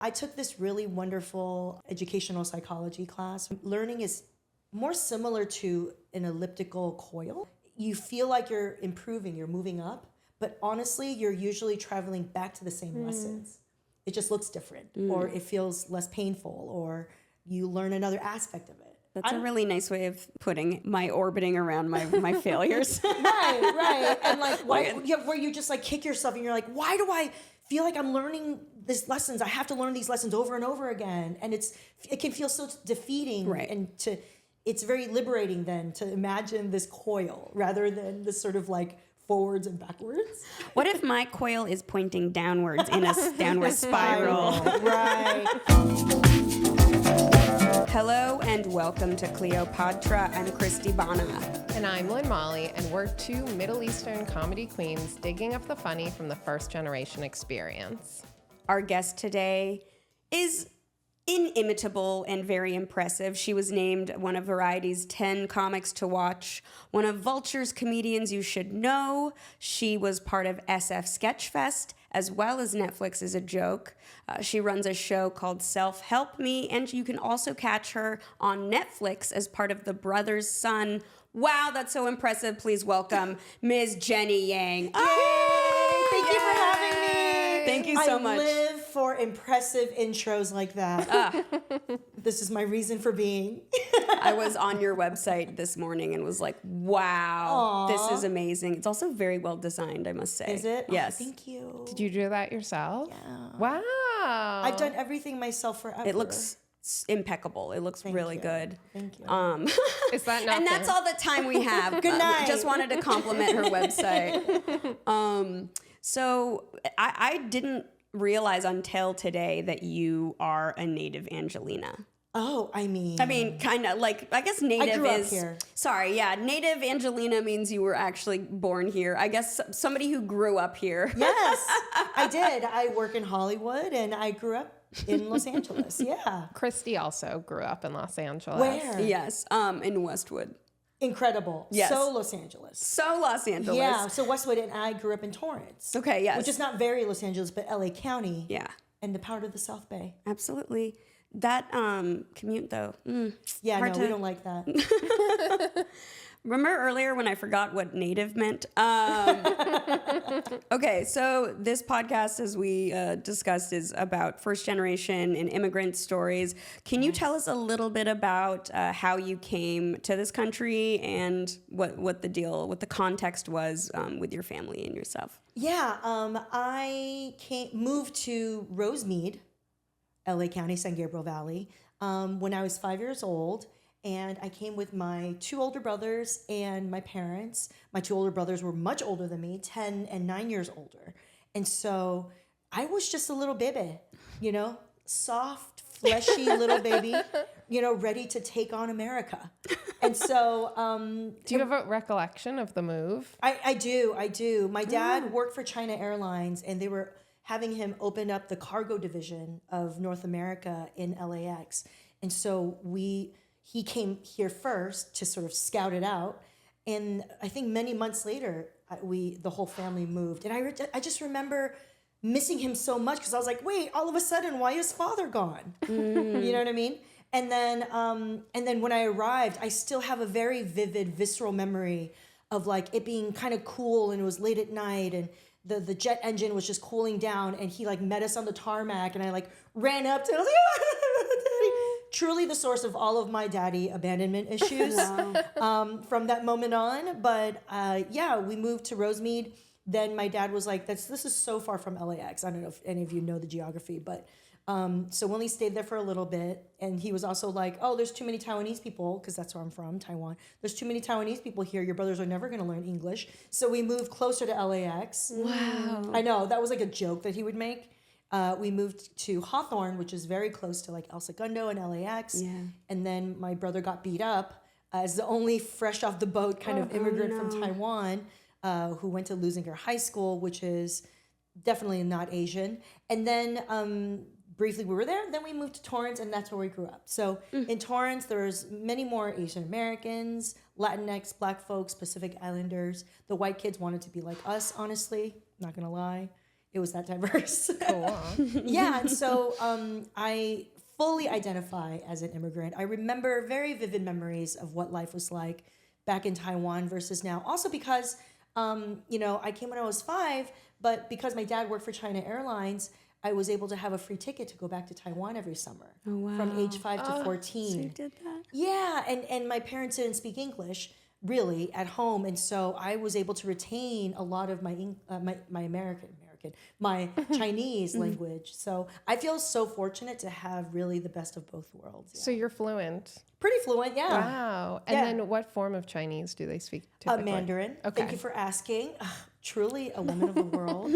I took this really wonderful educational psychology class. Learning is more similar to an elliptical coil. You feel like you're improving, you're moving up, but honestly, you're usually traveling back to the same lessons. It just looks different, or it feels less painful, or you learn another aspect of it. That's a really nice way of putting my orbiting around my failures. Right. And like, where you just like kick yourself and you're like, why do I feel like I'm learning these lessons? I have to learn these lessons over and over again. And it can feel so defeating. Right. And it's very liberating then to imagine this coil rather than this sort of like forwards and backwards. What if my coil is pointing downwards in a downward spiral? Right. Hello and welcome to Cleopatra. I'm Christy Bana. And I'm Lynn Molly, and we're two Middle Eastern comedy queens digging up the funny from the first generation experience. Our guest today is inimitable and very impressive. She was named one of Variety's 10 comics to watch, one of Vulture's comedians you should know. She was part of SF Sketchfest, as well as Netflix is a Joke. She runs a show called Self Help Me, and you can also catch her on Netflix as part of The Brother's Son. Wow, that's so impressive. Please welcome Ms. Jenny Yang. Yay! Thank you for having me. Thank you so much. I live for impressive intros like that. This is my reason for being. I was on your website this morning and was like, wow, this is amazing. It's also very well designed, I must say. Is it? Yes. Oh, thank you. Did you do that yourself? Yeah. Wow. I've done everything myself forever. It looks impeccable. It looks really good. Thank you. Is that not and that's all the time we have. Good night. Just wanted to compliment her website. So I didn't realize until today that you are a native Angelina. Oh, I mean, kind of like, I guess native I grew up is here. Sorry, yeah, native Angelina means you were actually born here. I guess somebody who grew up here. Yes, I did. I work in Hollywood and I grew up in Los Angeles. Yeah. Christy also grew up in Los Angeles. Where? Yes, in Westwood. Incredible. Yes. So Los Angeles. So Los Angeles. Yeah. So Westwood, and I grew up in Torrance. Okay, yes. Which is not very Los Angeles, but LA County. Yeah. And the part of the South Bay. Absolutely. That commute though. Yeah, hard no, we don't like that. Remember earlier when I forgot what native meant? Okay, so this podcast, as we discussed, is about first generation and immigrant stories. Can you tell us a little bit about how you came to this country and what the context was with your family and yourself? Yeah, I moved to Rosemead, LA County, San Gabriel Valley, when I was 5 years old. And I came with my two older brothers and my parents. My two older brothers were much older than me, 10 and 9 years older. And so I was just a little baby, soft, fleshy little baby, ready to take on America. And so... do you have a recollection of the move? I do. My dad worked for China Airlines, and they were having him open up the cargo division of North America in LAX. And so he came here first to sort of scout it out. And I think many months later, the whole family moved. And I just remember missing him so much because I was like, wait, all of a sudden, why is father gone? You know what I mean? And then when I arrived, I still have a very vivid, visceral memory of like it being kind of cool, and it was late at night, and the jet engine was just cooling down, and he like met us on the tarmac, and I like ran up to him. I was like, Daddy. Truly the source of all of my daddy abandonment issues from that moment on. But we moved to Rosemead. Then my dad was like, this is so far from LAX. I don't know if any of you know the geography, but so we only stayed there for a little bit. And he was also like, oh, there's too many Taiwanese people, because that's where I'm from, Taiwan. There's too many Taiwanese people here. Your brothers are never going to learn English. So we moved closer to LAX. Wow. I know, that was like a joke that he would make. We moved to Hawthorne, which is very close to like El Segundo and LAX. Yeah. And then my brother got beat up as the only fresh off the boat kind of immigrant from Taiwan who went to Lusinger High School, which is definitely not Asian. And then briefly we were there. Then we moved to Torrance, and that's where we grew up. So in Torrance, there's many more Asian Americans, Latinx, Black folks, Pacific Islanders. The white kids wanted to be like us, honestly, not going to lie. it was that diverse. Cool. Yeah, and so I fully identify as an immigrant. I remember very vivid memories of what life was like back in Taiwan versus now. Also because, I came when I was 5, but because my dad worked for China Airlines, I was able to have a free ticket to go back to Taiwan every summer from age 5 to 14. So you did that? Yeah, and my parents didn't speak English really at home, and so I was able to retain a lot of my my Chinese language. So I feel so fortunate to have really the best of both worlds. Yeah. So you're fluent. Pretty fluent, yeah. Wow. And Yeah. then what form of Chinese do they speak typically? Mandarin. Okay. Thank you for asking. Truly a woman of the world.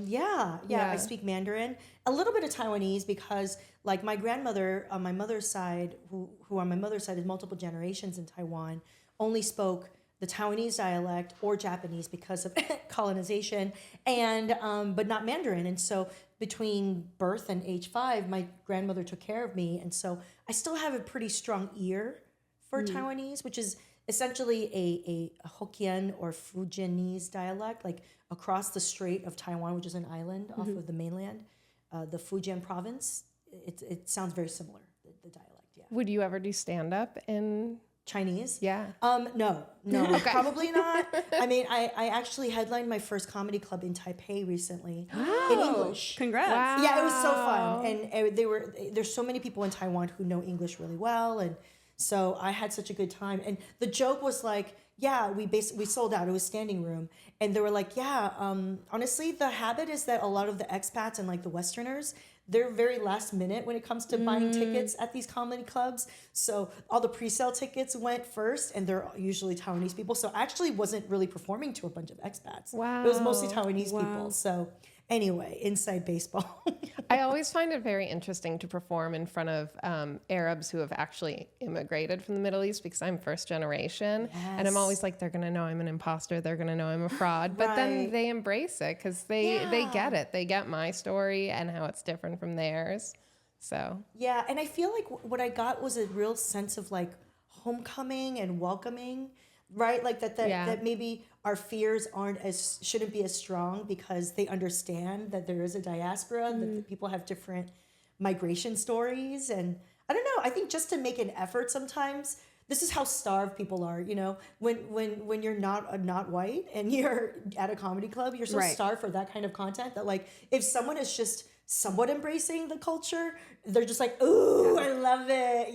Yeah. I speak Mandarin. A little bit of Taiwanese because, like, my grandmother on my mother's side, who on my mother's side is multiple generations in Taiwan, only spoke the Taiwanese dialect or Japanese because of colonization, and but not Mandarin. And so between birth and age 5, my grandmother took care of me, and so I still have a pretty strong ear for Taiwanese, which is essentially a Hokkien or Fujianese dialect, like across the Strait of Taiwan, which is an island off of the mainland, the Fujian province. It sounds very similar, the dialect. Yeah. Would you ever do stand-up in... Chinese? Yeah. No, probably not. I mean, I actually headlined my first comedy club in Taipei recently in English. Congrats. Wow. Yeah, it was so fun, and there's so many people in Taiwan who know English really well, and so I had such a good time. And the joke was like, yeah, we sold out. It was standing room, and they were like, yeah, honestly, the habit is that a lot of the expats and like the Westerners, they're very last minute when it comes to buying tickets at these comedy clubs. So all the pre-sale tickets went first, and they're usually Taiwanese people. So I actually wasn't really performing to a bunch of expats. Wow. It was mostly Taiwanese people. So anyway, inside baseball. I always find it very interesting to perform in front of Arabs who have actually immigrated from the Middle East, because I'm first generation. And I'm always like, they're going to know I'm an imposter. They're going to know I'm a fraud. But then they embrace it because they get it. They get my story and how it's different from theirs. So Yeah, and I feel like what I got was a real sense of like homecoming and welcoming, right? Like that maybe our fears shouldn't be as strong because they understand that there is a diaspora, that the people have different migration stories. And I don't know, I think just to make an effort sometimes, this is how starved people are, when you're not white and you're at a comedy club, you're so starved for that kind of content that, like, if someone is just somewhat embracing the culture, they're just like, ooh, I love it,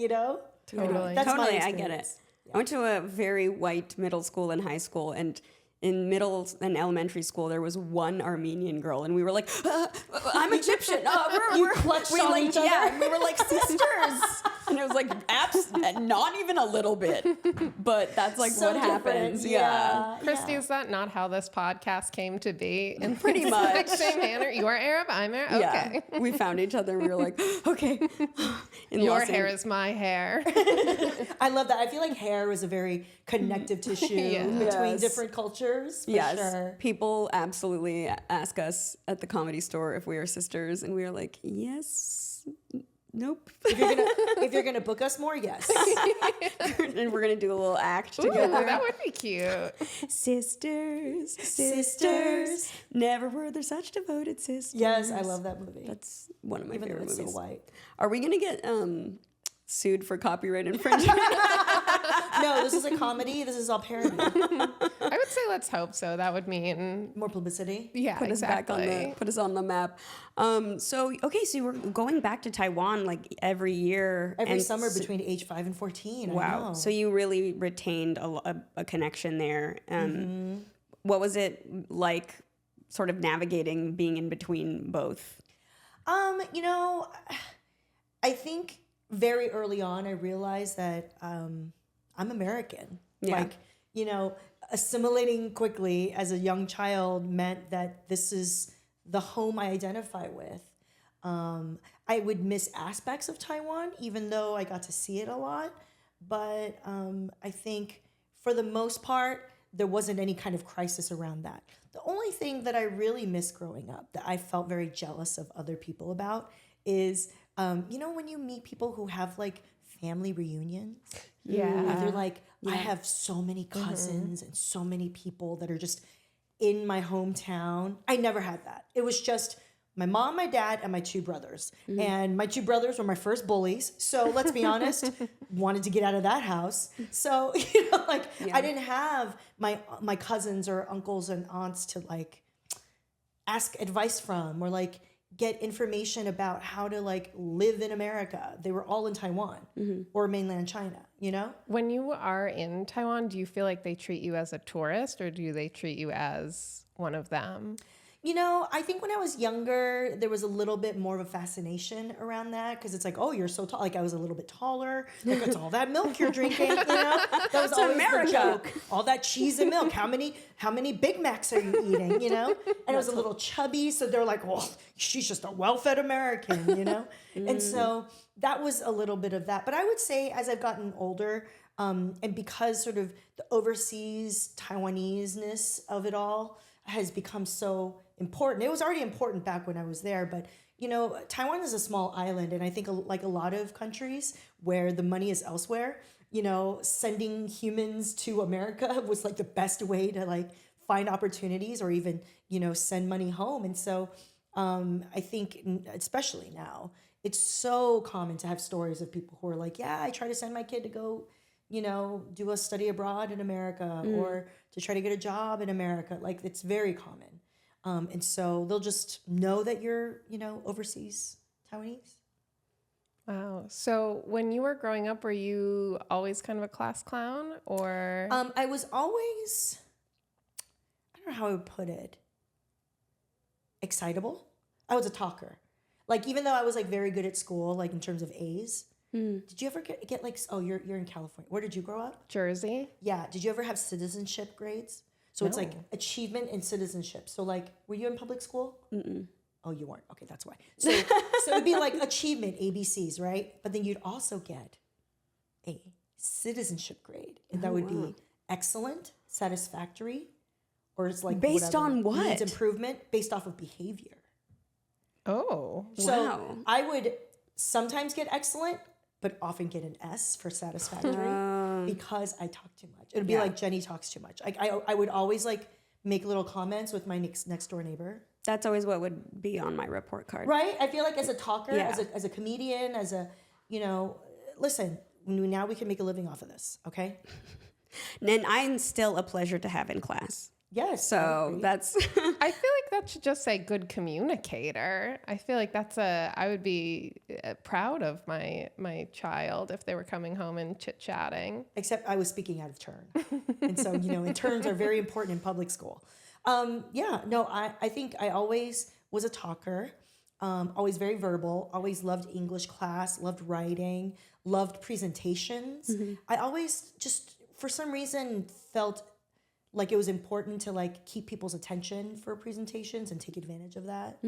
Totally. That's my Totally, I experience. get it. I went to a very white middle school and high school, and in middle and elementary school, there was one Armenian girl, and we were like, "I'm Egyptian." You clutched on each other? Yeah, and we were like sisters, and it was like, not even a little bit, but that's like So what different. happens. Yeah. Christy, is that not how this podcast came to be? In Pretty the much. same manner? You're Arab, I'm Arab. Okay. Yeah, we found each other, and we were like, okay. In Your Los hair Angeles- is my hair. I love that. I feel like hair is a very connective tissue between Yes. different cultures. For Yes, sure. people absolutely ask us at the Comedy Store if we are sisters, and we are like, yes, nope. If you're gonna book us more, yes. And we're gonna do a little act Ooh, together. that would be cute. Sisters, never were there such devoted sisters. Yes, I love that movie. That's one of my Even though favorite it's movies. so white. Are we gonna get sued for copyright infringement? No, this is a comedy. This is all parody. I would say let's hope so. That would mean, More publicity. yeah, Put us back exactly. put us on the map. So we're going back to Taiwan like every year. Every and summer between age 5 and 14. I Wow. know. So you really retained a connection there. What was it like sort of navigating being in between both? I think very early on I realized that I'm American. Yeah. Like, assimilating quickly as a young child meant that this is the home I identify with. I would miss aspects of Taiwan, even though I got to see it a lot. But I think for the most part, there wasn't any kind of crisis around that. The only thing that I really miss growing up that I felt very jealous of other people about is, when you meet people who have like family reunions. Yeah. Where they're like, I have so many cousins and so many people that are just in my hometown. I never had that. It was just my mom, my dad, and my two brothers. And my two brothers were my first bullies. So let's be honest, wanted to get out of that house. So, I didn't have my cousins or uncles and aunts to like ask advice from, or like get information about how to like live in America. They were all in Taiwan or mainland China, When you are in Taiwan, do you feel like they treat you as a tourist, or do they treat you as one of them? I think when I was younger, there was a little bit more of a fascination around that, because it's like, oh, you're so tall. Like I was a little bit taller. Like, it's all that milk you're drinking. That was always America. the joke. All that cheese and milk. How many Big Macs are you eating? And it was a little chubby, so they're like, well, she's just a well-fed American. And so that was a little bit of that. But I would say as I've gotten older, and because sort of the overseas Taiwanese-ness of it all has become so important. It was already important back when I was there, but Taiwan is a small island, and I think like a lot of countries where the money is elsewhere, sending humans to America was like the best way to like find opportunities, or even send money home. And so I think especially now, it's so common to have stories of people who are like, yeah, I try to send my kid to go do a study abroad in America, or to try to get a job in America. Like, it's very common. And so they'll just know that you're, overseas Taiwanese. Wow. So when you were growing up, were you always kind of a class clown, or? I was always, I don't know how I would put it, excitable. I was a talker. Like, even though I was like very good at school, like in terms of A's, did you ever get like, oh, you're in California. Where did you grow up? Jersey. Yeah. Did you ever have citizenship grades? So it's like achievement and citizenship. So like, were you in public school? Oh, you weren't. Okay, that's why. So it'd be like achievement, ABCs, right? But then you'd also get a citizenship grade. And that would be excellent, satisfactory, or it's like based on what? Needs improvement based off of behavior. Oh, So I would sometimes get excellent, but often get an S for satisfactory because I talk too much. It would be like Jenny talks too much. I would always like make little comments with my next door neighbor. That's always what would be on my report card. Right? I feel like as a talker, as a comedian, listen, now we can make a living off of this, okay? And I'm still a pleasure to have in class. Yes. So that's... I feel like that should just say good communicator. I feel like I would be proud of my child if they were coming home and chit-chatting. Except I was speaking out of turn. And so, and turns are very important in public school. I think I always was a talker, always very verbal, always loved English class, loved writing, loved presentations. I always just, for some reason, felt like it was important to like keep people's attention for presentations and take advantage of that.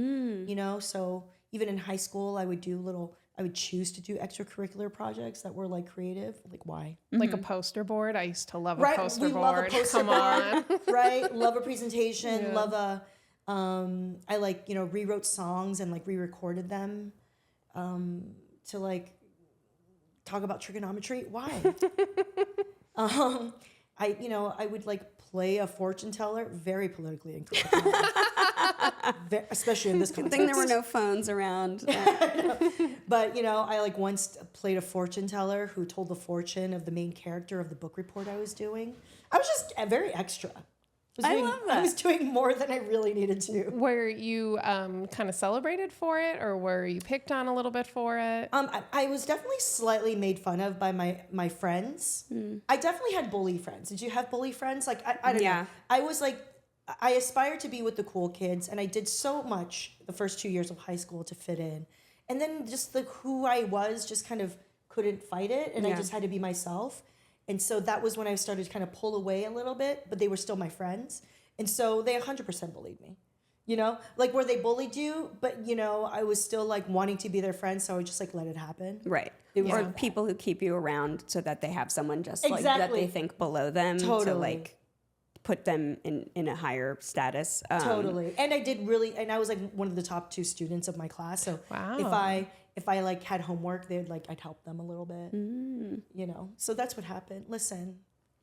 So even in high school, I would choose to do extracurricular projects that were like creative. Like, why? Like a poster board. I used to love a Right, poster we board. love a poster Come on. board, right? Love a presentation. Love I like rewrote songs and like re-recorded them, to like talk about trigonometry. Why? I would like play a fortune teller. Very politically incorrect. Especially in this context. Good thing there were no phones around. But, I like once played a fortune teller who told the fortune of the main character of the book report I was doing. I was just very extra. I love that. I was doing more than I really needed to. Were you kind of celebrated for it, or were you picked on a little bit for it? I was definitely slightly made fun of by my friends. I definitely had bully friends. Did you have bully friends? Like, I don't know. I was like, I aspired to be with the cool kids, and I did so much the first 2 years of high school to fit in. And then just who I was just kind of couldn't fight it, and I just had to be myself. And so that was when I started to kind of pull away a little bit, but they were still my friends. And so they 100% bullied me, like where they bullied you, but I was still like wanting to be their friend. So I would just like let it happen. Right. It was or like people who keep you around so that they have someone just like that they think below them to like put them in a higher status. Totally. And I did really, and I was like one of the top 2 students of my class. So if I like had homework, I'd help them a little bit, so that's what happened. Listen,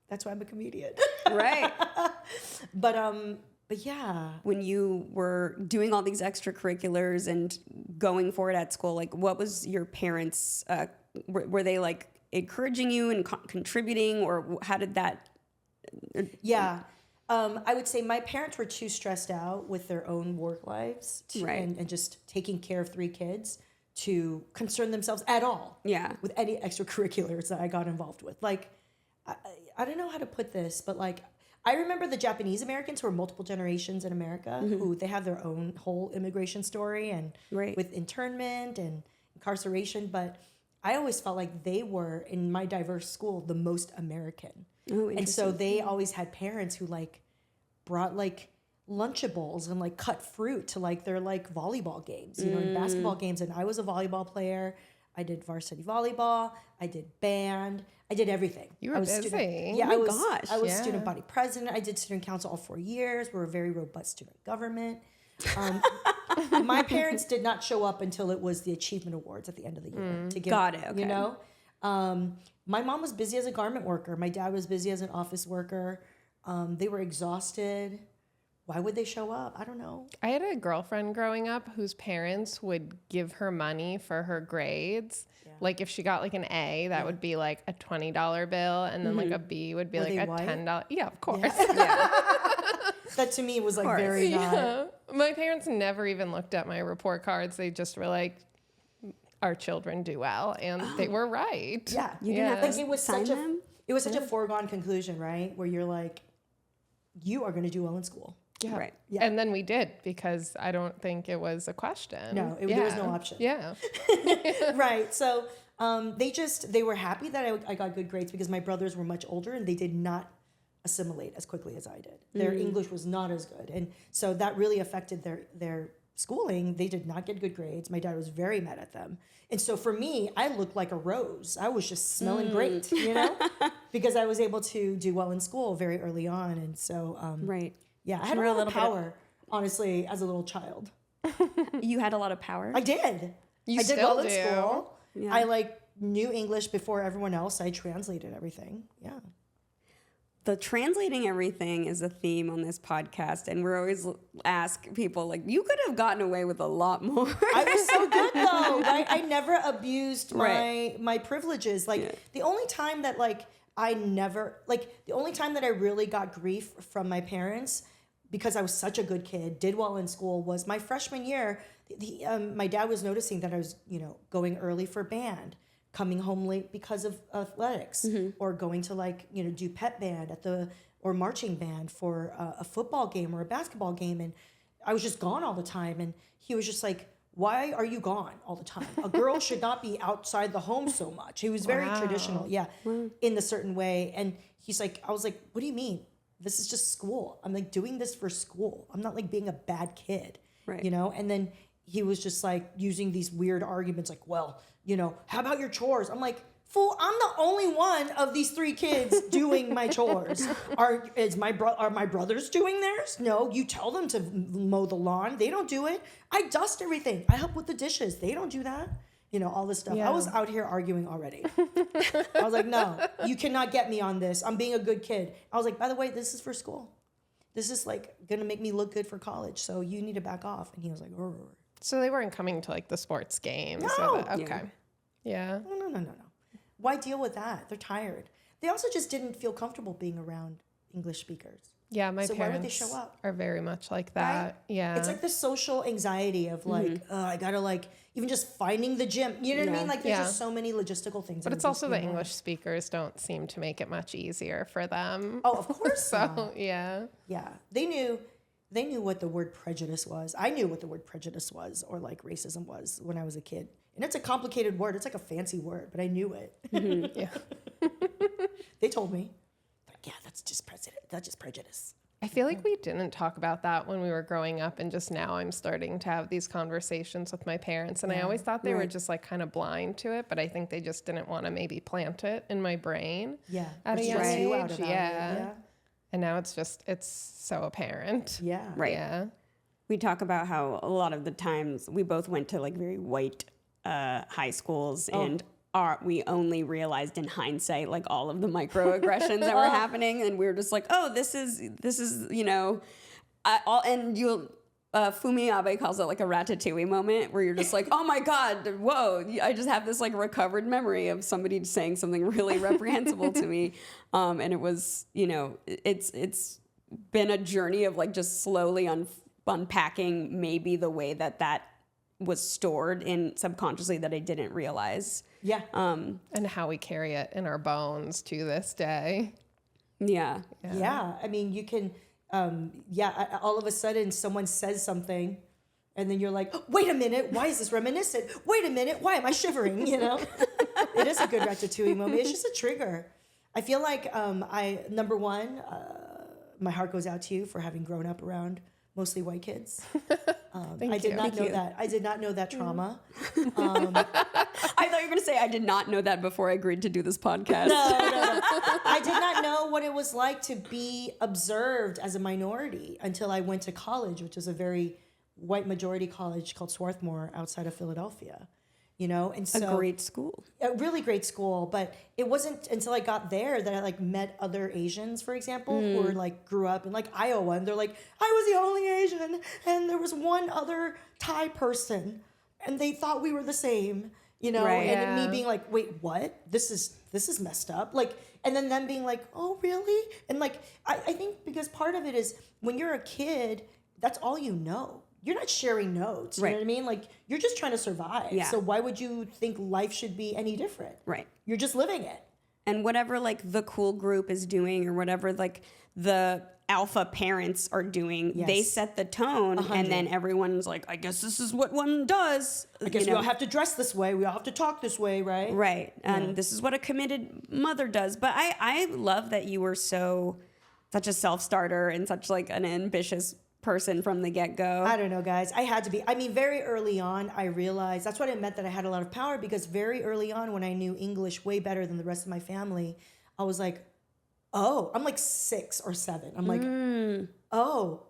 that's why I'm a comedian. Right. But But yeah. When you were doing all these extracurriculars and going for it at school, like what was your parents, were they like encouraging you and contributing, or how did that? Yeah. I would say my parents were too stressed out with their own work lives and just taking care of 3 kids to concern themselves at all with any extracurriculars that I got involved with. Like, I don't know how to put this, but like, I remember the Japanese-Americans who are multiple generations in America, who they have their own whole immigration story and with internment and incarceration. But I always felt like they were, in my diverse school, the most American. Oh, and so they always had parents who like brought like Lunchables and like cut fruit to like their like volleyball games, you know, and basketball games. And I was a volleyball player. I did varsity volleyball. I did band. I did everything. You were I was busy. Yeah, Oh my gosh. I was student body president. I did student council all 4 years. We were a very robust student government. My parents did not show up until it was the achievement awards at the end of the year to give. Got it. Okay. You know, my mom was busy as a garment worker. My dad was busy as an office worker. They were exhausted. Why would they show up? I don't know. I had a girlfriend growing up whose parents would give her money for her grades. Yeah. Like if she got like an A, that would be like a $20 bill, and then like a B would be like a $10. Yeah, of course. Yeah. That to me was like very not. Yeah. My parents never even looked at my report cards. They just were like, our children do well, and they were right. Yeah, you didn't have to like it was sign such them? It was such a foregone conclusion, right? Where you're like, you are going to do well in school. Yeah. Right. Yeah. And then we did, because I don't think it was a question. No, there was no option. Yeah. Right. So they were happy that I got good grades, because my brothers were much older and they did not assimilate as quickly as I did. Their English was not as good. And so that really affected their schooling. They did not get good grades. My dad was very mad at them. And so for me, I looked like a rose. I was just smelling great, you know, because I was able to do well in school very early on. And so, yeah, I had a lot of power, honestly, as a little child. You had a lot of power? I did. You I did still well in do. school. Yeah. I like knew English before everyone else. I translated everything. Yeah. The translating everything is a theme on this podcast, and we're always ask people like, you could have gotten away with a lot more. I was so good though, right? I never abused my privileges. Like the only time that the only time that I really got grief from my parents, because I was such a good kid, did well in school, was my freshman year. My dad was noticing that I was, going early for band, coming home late because of athletics, or going to do pep band or marching band for a football game or a basketball game. And I was just gone all the time. And he was just like, why are you gone all the time? A girl should not be outside the home so much. He was very traditional, in a certain way. And he's like, I was like, what do you mean? This is just school. I'm like doing this for school. I'm not like being a bad kid, And then he was just like using these weird arguments like, well, how about your chores? I'm like, fool, I'm the only one of these 3 kids doing my chores. Are my brothers doing theirs? No, you tell them to mow the lawn. They don't do it. I dust everything. I help with the dishes. They don't do that. All this stuff. Yeah. I was out here arguing already. I was like, no, you cannot get me on this. I'm being a good kid. I was like, by the way, this is for school. This is like going to make me look good for college. So you need to back off. And he was like, "Rrr." So they weren't coming to like the sports games. No. Okay. Yeah. No. Why deal with that? They're tired. They also just didn't feel comfortable being around English speakers. Yeah, my So parents why would they show up? are very much like that. Right? Yeah. It's like the social anxiety of like, I gotta like, even just finding the gym. You know what I mean? Like there's just so many logistical things. But it's also the English speakers don't seem to make it much easier for them. Oh, of course. So, not. yeah. Yeah. They knew what the word prejudice was. I knew what the word prejudice was, or like racism was, when I was a kid. And it's a complicated word. It's like a fancy word, but I knew it. Yeah. They told me, like, yeah, that's just prejudice. I feel like we didn't talk about that when we were growing up, and just now I'm starting to have these conversations with my parents, and I always thought they were just like kind of blind to it, but I think they just didn't want to maybe plant it in my brain. Yeah. At a young Stress you age. out about it. Yeah. And now it's so apparent. Yeah. Right. Yeah. We talk about how a lot of the times we both went to like very white high schools, and we only realized in hindsight like all of the microaggressions that were happening, and we were just like, oh, this is and you'll. Fumi Abe calls it like a ratatouille moment where you're just like, oh my God, whoa. I just have this like recovered memory of somebody saying something really reprehensible to me. And it was, it's been a journey of like just slowly unpacking maybe the way that was stored in subconsciously that I didn't realize. Yeah. And how we carry it in our bones to this day. Yeah. Yeah. I mean, you can, all of a sudden someone says something and then you're like, wait a minute, why is this reminiscent? Wait a minute, why am I shivering? It is a good ratatouille moment. It's just a trigger. I feel like number one, my heart goes out to you for having grown up around mostly white kids. I did not know that. I did not know that trauma. I thought you were going to say I did not know that before I agreed to do this podcast. No. I did not know what it was like to be observed as a minority until I went to college, which is a very white majority college called Swarthmore outside of Philadelphia. And so a great school. A really great school, but it wasn't until I got there that I like met other Asians, for example, who were like grew up in like Iowa, and they're like, I was the only Asian, and there was one other Thai person, and they thought we were the same, Right. and me being like, wait, what? This is messed up, like, and then them being like, oh really? And like, I think because part of it is when you're a kid, that's all you know. You're not sharing notes. You know what I mean? Like, you're just trying to survive. Yeah. So why would you think life should be any different? Right. You're just living it. And whatever like the cool group is doing or whatever like the alpha parents are doing, they set the tone, and then everyone's like, I guess this is what one does. I guess we all have to dress this way. We all have to talk this way, right? Right. And this is what a committed mother does. But I love that you were such a self-starter and such like an ambitious person from the get-go. I don't know, guys. I had to be. I mean, very early on, I realized that's what it meant that I had a lot of power, because very early on, when I knew English way better than the rest of my family, I was like, oh, I'm like 6 or 7. I'm like, oh,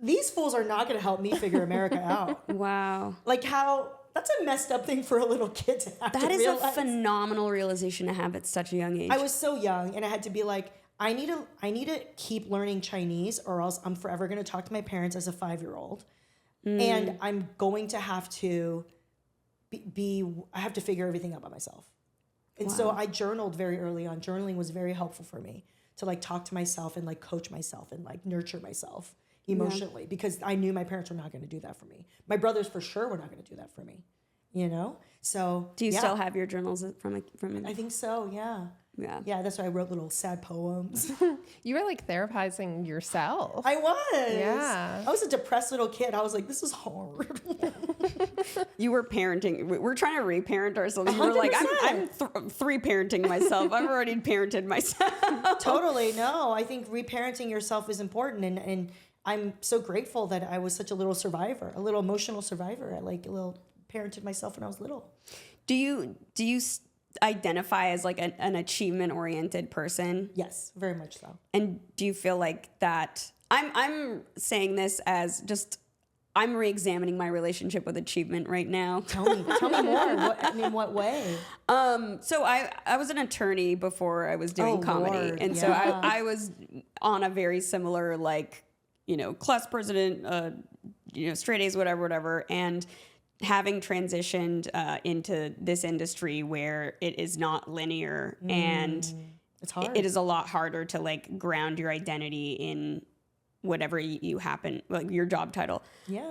these fools are not going to help me figure America out. Wow. Like that's a messed up thing for a little kid to have to realize. That is a phenomenal realization to have at such a young age. I was so young, and I had to be like, I need to keep learning Chinese, or else I'm forever going to talk to my parents as a 5-year-old. And I'm going to have to I have to figure everything out by myself. And so I journaled very early on. Journaling was very helpful for me to like talk to myself and like coach myself and like nurture myself emotionally, because I knew my parents were not going to do that for me. My brothers for sure were not going to do that for me, So do you still have your journals from I think so, yeah. Yeah, that's why I wrote little sad poems. You were like therapizing yourself. I was. Yeah. I was a depressed little kid. I was like, this is hard. You were parenting. We're trying to reparent ourselves. You were like, I'm 3-parenting myself. I've already parented myself. Totally. No, I think reparenting yourself is important. And I'm so grateful that I was such a little survivor, a little emotional survivor. I like a little parented myself when I was little. Do you identify as like an achievement-oriented person? Yes, very much so. And do you feel like that? I'm saying this as just I'm re-examining my relationship with achievement right now. Tell me more. In what way? So I was an attorney before I was doing comedy, Lord. and so I was on a very similar like class president, straight A's, whatever, and having transitioned into this industry where it is not linear and it's hard. It is a lot harder to like ground your identity in whatever you happen, like your job title. Yeah.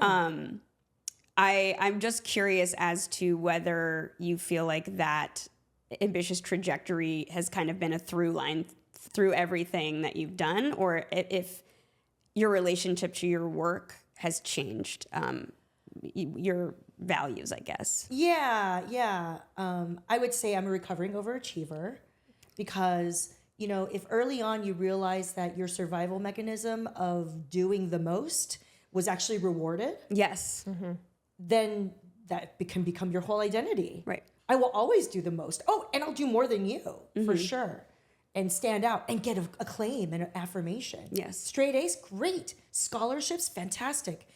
I'm just curious as to whether you feel like that ambitious trajectory has kind of been a through line through everything that you've done, or if your relationship to your work has changed, your values, I guess. Yeah. I would say I'm a recovering overachiever, because, if early on you realize that your survival mechanism of doing the most was actually rewarded, Yes. Mm-hmm. then that can become your whole identity. Right. I will always do the most. Oh, and I'll do more than you, for sure. And stand out and get acclaim and affirmation. Yes. Straight A's, great. Scholarships, fantastic.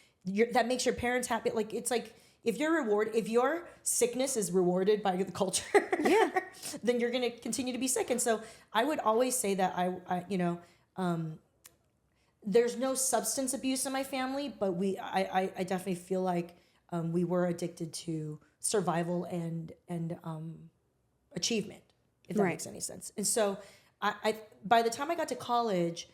That makes your parents happy. Like, it's like, if your sickness is rewarded by the culture, then you're going to continue to be sick. And so I would always say that there's no substance abuse in my family, but I definitely feel like we were addicted to survival and achievement, if that makes any sense. And so I by the time I got to college,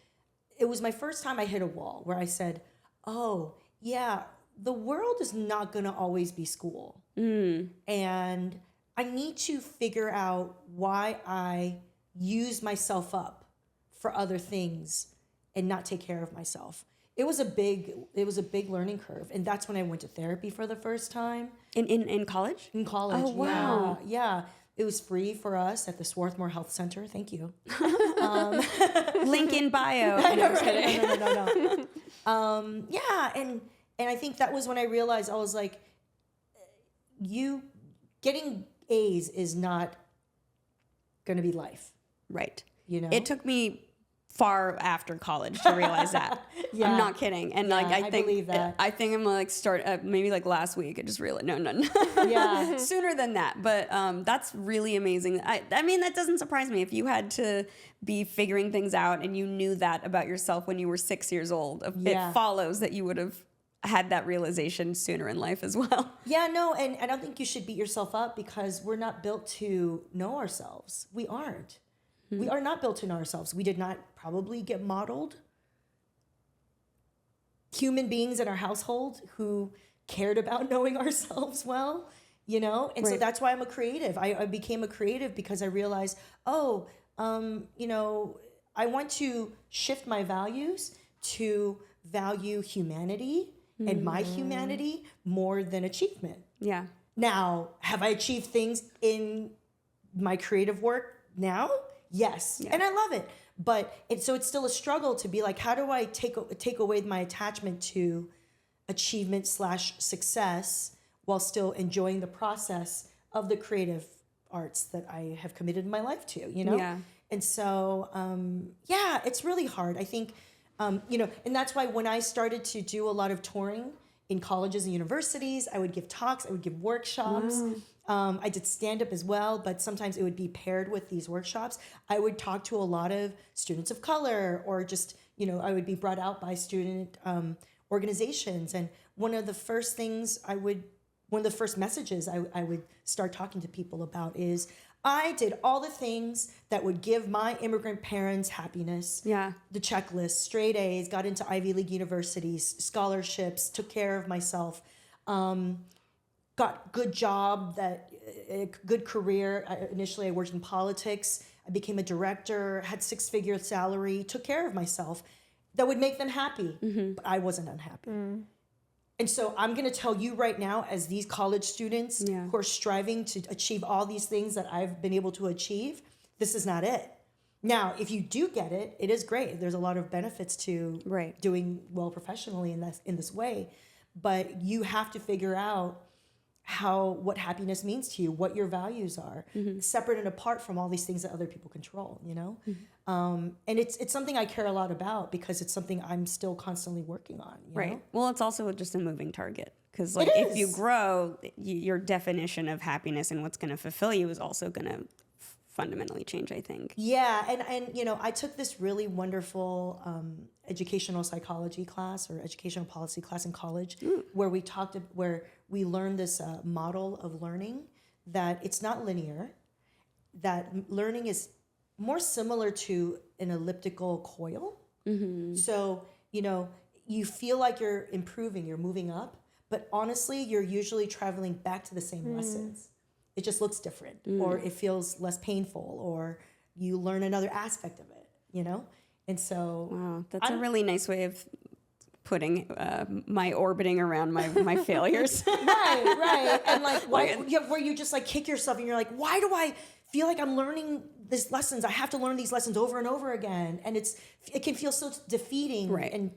it was my first time I hit a wall where I said, oh, yeah, the world is not going to always be school. And I need to figure out why I use myself up for other things and not take care of myself. It was a big learning curve. And that's when I went to therapy for the first time. In college? In college. Oh, wow. Yeah. It was free for us at the Swarthmore Health Center. Thank you. Link in bio. I know, right? No. Yeah, and I think that was when I realized, I was like, you getting A's is not going to be life. Right. You know? It took me far after college to realize that. Yeah. I'm not kidding. And like I think believe that. I think I'm like maybe like last week. I just realized no. Yeah. Sooner than that. But that's really amazing. I mean, that doesn't surprise me. If you had to be figuring things out and you knew that about yourself when you were 6 years old, it follows that you would have had that realization sooner in life as well. Yeah, no, and I don't think you should beat yourself up because we're not built to know ourselves. We aren't. We are not built to know ourselves. We did not probably get modeled human beings in our household who cared about knowing ourselves well, you know? And so that's why I'm a creative. I became a creative because I realized, you know, I want to shift my values to value humanity and my humanity more than achievement. Yeah. Now, have I achieved things in my creative work now? Yes. Yeah. And I love it. But it's still a struggle to be like, how do I take away my attachment to achievement / success while still enjoying the process of the creative arts that I have committed my life to, you know? Yeah. And so, it's really hard. I think, you know, and that's why when I started to do a lot of touring in colleges and universities, I would give talks, I would give workshops. I did stand-up as well, but sometimes it would be paired with these workshops. I would talk to a lot of students of color, or just, you know, I would be brought out by student organizations. And one of the first messages I would start talking to people about is, I did all the things that would give my immigrant parents happiness. Yeah. The checklist, straight A's, got into Ivy League universities, scholarships, took care of myself, got good job, a good career. Initially, I worked in politics. I became a director, had 6-figure salary, took care of myself. That would make them happy, but I wasn't unhappy. And so I'm going to tell you right now, as these college students who are striving to achieve all these things that I've been able to achieve, this is not it. Now, if you do get it, it is great. There's a lot of benefits to doing well professionally in this way. But you have to figure out what happiness means to you, what your values are, separate and apart from all these things that other people control, you know? And it's something I care a lot about because it's something I'm still constantly working on, you know? Well, it's also just a moving target because like if you grow, your definition of happiness and what's going to fulfill you is also going to fundamentally change, I think. Yeah, and you know, I took this really wonderful educational psychology class or educational policy class in college where we learned this model of learning, that it's not linear, that learning is more similar to an elliptical coil. So, you know, you feel like you're improving, you're moving up, but honestly, you're usually traveling back to the same lessons. It just looks different, or it feels less painful, or you learn another aspect of it, you know? And so... Wow, that's a really nice way of putting my orbiting around my failures. Right. And like, where you just like kick yourself and you're like, why do I feel like I'm learning these lessons? I have to learn these lessons over and over again. And it can feel so defeating. And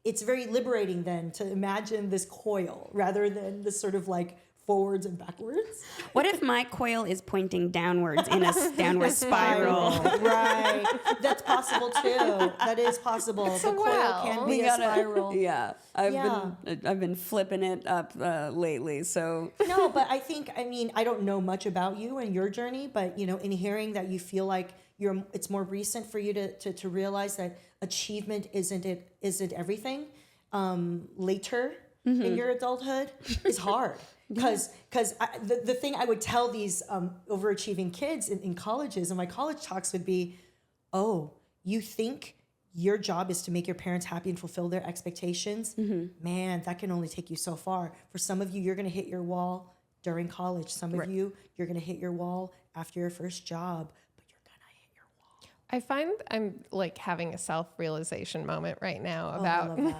it's very liberating then to imagine this coil rather than this sort of like forwards and backwards. What if my coil is pointing downwards in a downward spiral? Right. That's possible too. That is possible. The coil can be a spiral. Yeah. I've been flipping it up lately. So No, but I don't know much about you and your journey, but in hearing that you feel like it's more recent for you to realize that achievement isn't everything. Later in your adulthood is hard. Because the thing I would tell these overachieving kids in colleges and my college talks would be, oh, you think your job is to make your parents happy and fulfill their expectations? Man, that can only take you so far. For some of you, you're going to hit your wall during college. Some of you, you're going to hit your wall after your first job. I find I'm like having a self-realization moment right now I about love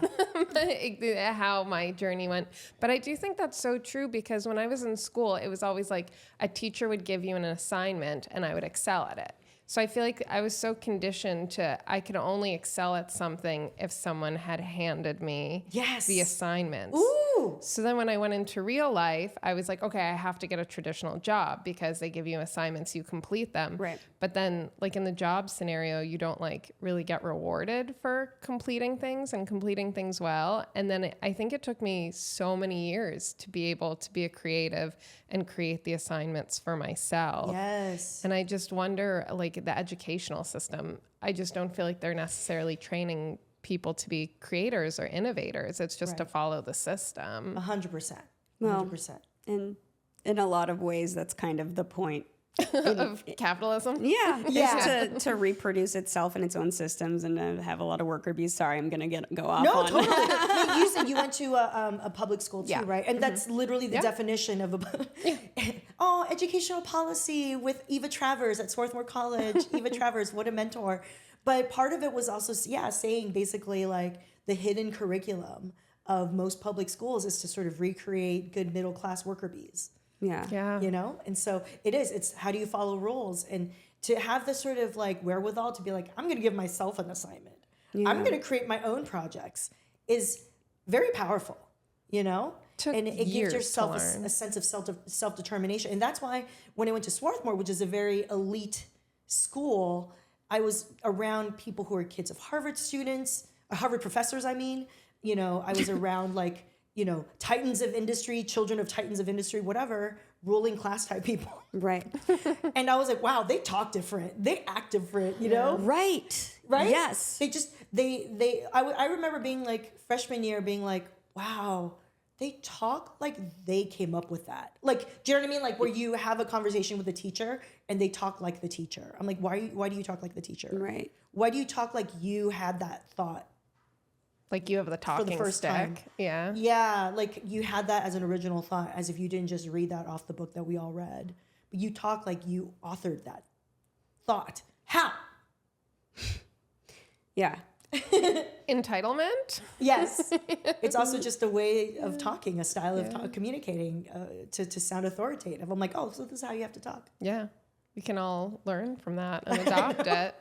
that. how my journey went. But I do think that's so true because when I was in school, it was always like a teacher would give you an assignment and I would excel at it. So I feel like I was so conditioned to I could only excel at something if someone had handed me the assignments. Ooh. So then when I went into real life, I was like, okay, I have to get a traditional job because they give you assignments, you complete them. Right. But then like in the job scenario, you don't like really get rewarded for completing things and completing things well. And then I think it took me so many years to be able to be a creative and create the assignments for myself. Yes. And I just wonder, like the educational system, I just don't feel like they're necessarily training people to be creators or innovators. It's just to follow the system. 100%. Well, 100%. in a lot of ways, that's kind of the point. Of capitalism? Yeah. To reproduce itself in its own systems and to have a lot of worker bees. Sorry, I'm going to go off No, on. totally. Wait, you said you went to a public school too, right? And that's literally the Yeah. definition of educational policy with Eva Travers at Swarthmore College. Eva Travers, what a mentor. But part of it was also, saying basically like the hidden curriculum of most public schools is to sort of recreate good middle class worker bees. Yeah. And so it's how do you follow rules, and to have this sort of like wherewithal to be like, I'm going to give myself an assignment. I'm going to create my own projects is very powerful, Took and it years gives yourself to learn. a sense of self-determination. And that's why when I went to Swarthmore, which is a very elite school, I was around people who are kids of Harvard students, Harvard professors, I was around like, titans of industry, children of titans of industry, whatever, ruling class type people. Right. And I was like, wow, they talk different. They act different, Right. Right? Yes. I remember being like freshman year being like, wow, they talk like they came up with that. Like, do you know what I mean? Like where you have a conversation with a teacher and they talk like the teacher. I'm like, why do you talk like the teacher? Right. Why do you talk like you had that thought? Like you have the talking first stick. time. Yeah. Yeah, like you had that as an original thought, as if you didn't just read that off the book that we all read. But you talk like you authored that thought. How? Yeah. Entitlement? Yes. It's also just a way of talking, a style of communicating to sound authoritative. I'm like, oh, so this is how you have to talk. Yeah. We can all learn from that and adopt it.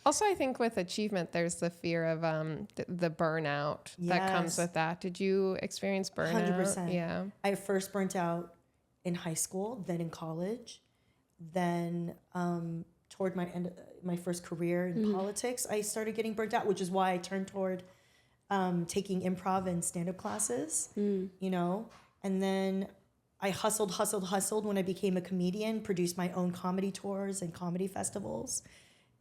Also, I think with achievement, there's the fear of the burnout that comes with that. Did you experience burnout? 100%. Yeah. I first burnt out in high school, then in college, then toward my first career in politics, I started getting burnt out, which is why I turned toward taking improv and stand-up classes, and then I hustled when I became a comedian, produced my own comedy tours and comedy festivals,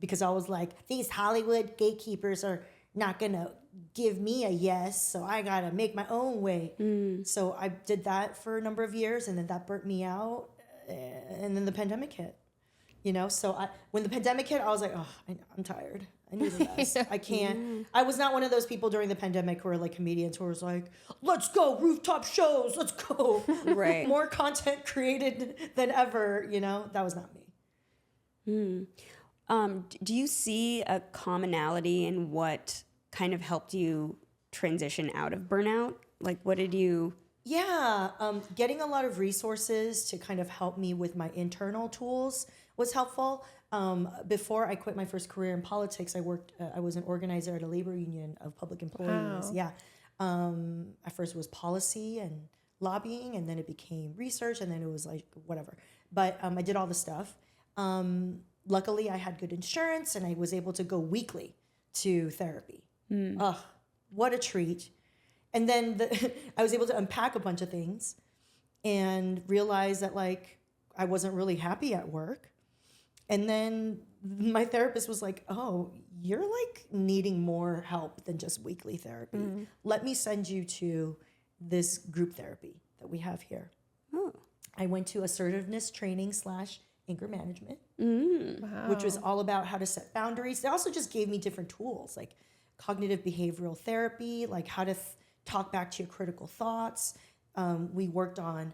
because I was like, these Hollywood gatekeepers are not going to give me a yes, so I got to make my own way. So I did that for a number of years, and then that burnt me out, and then the pandemic hit. So when the pandemic hit, I was like, oh, I'm tired. I need a rest. I can't. I was not one of those people during the pandemic who were like comedians who was like, let's go, rooftop shows, let's go. Right. More content created than ever, That was not me. Do you see a commonality in what kind of helped you transition out of burnout? Like, what did you... Yeah, getting a lot of resources to kind of help me with my internal tools was helpful. Before I quit my first career in politics, I was an organizer at a labor union of public employees. Wow. Yeah. At first it was policy and lobbying, and then it became research, and then it was like whatever. But I did all the stuff. Luckily, I had good insurance, and I was able to go weekly to therapy. Ugh, what a treat. And then I was able to unpack a bunch of things and realize that like I wasn't really happy at work. And then my therapist was like, oh, you're like needing more help than just weekly therapy. Let me send you to this group therapy that we have here. Oh. I went to assertiveness training / anger management, Wow. which was all about how to set boundaries. They also just gave me different tools like cognitive behavioral therapy, like how to talk back to your critical thoughts. We worked on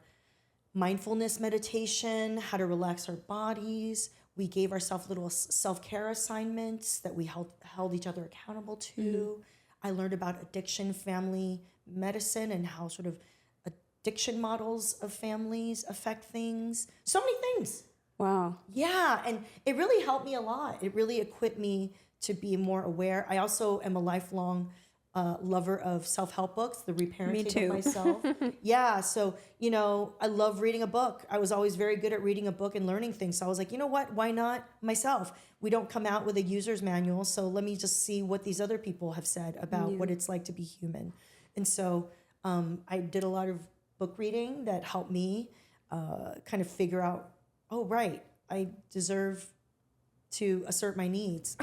mindfulness meditation, how to relax our bodies. We gave ourselves little self-care assignments that we held each other accountable to. I learned about addiction, family medicine, and how sort of addiction models of families affect things. So many things. Wow. Yeah, and it really helped me a lot. It really equipped me to be more aware. I also am a lifelong lover of self-help books, the reparenting of myself. Yeah, so, you know, I love reading a book. I was always very good at reading a book and learning things. So I was like, you know what? Why not myself? We don't come out with a user's manual, so let me just see what these other people have said about what it's like to be human. And so I did a lot of book reading that helped me kind of figure out, oh, right, I deserve to assert my needs,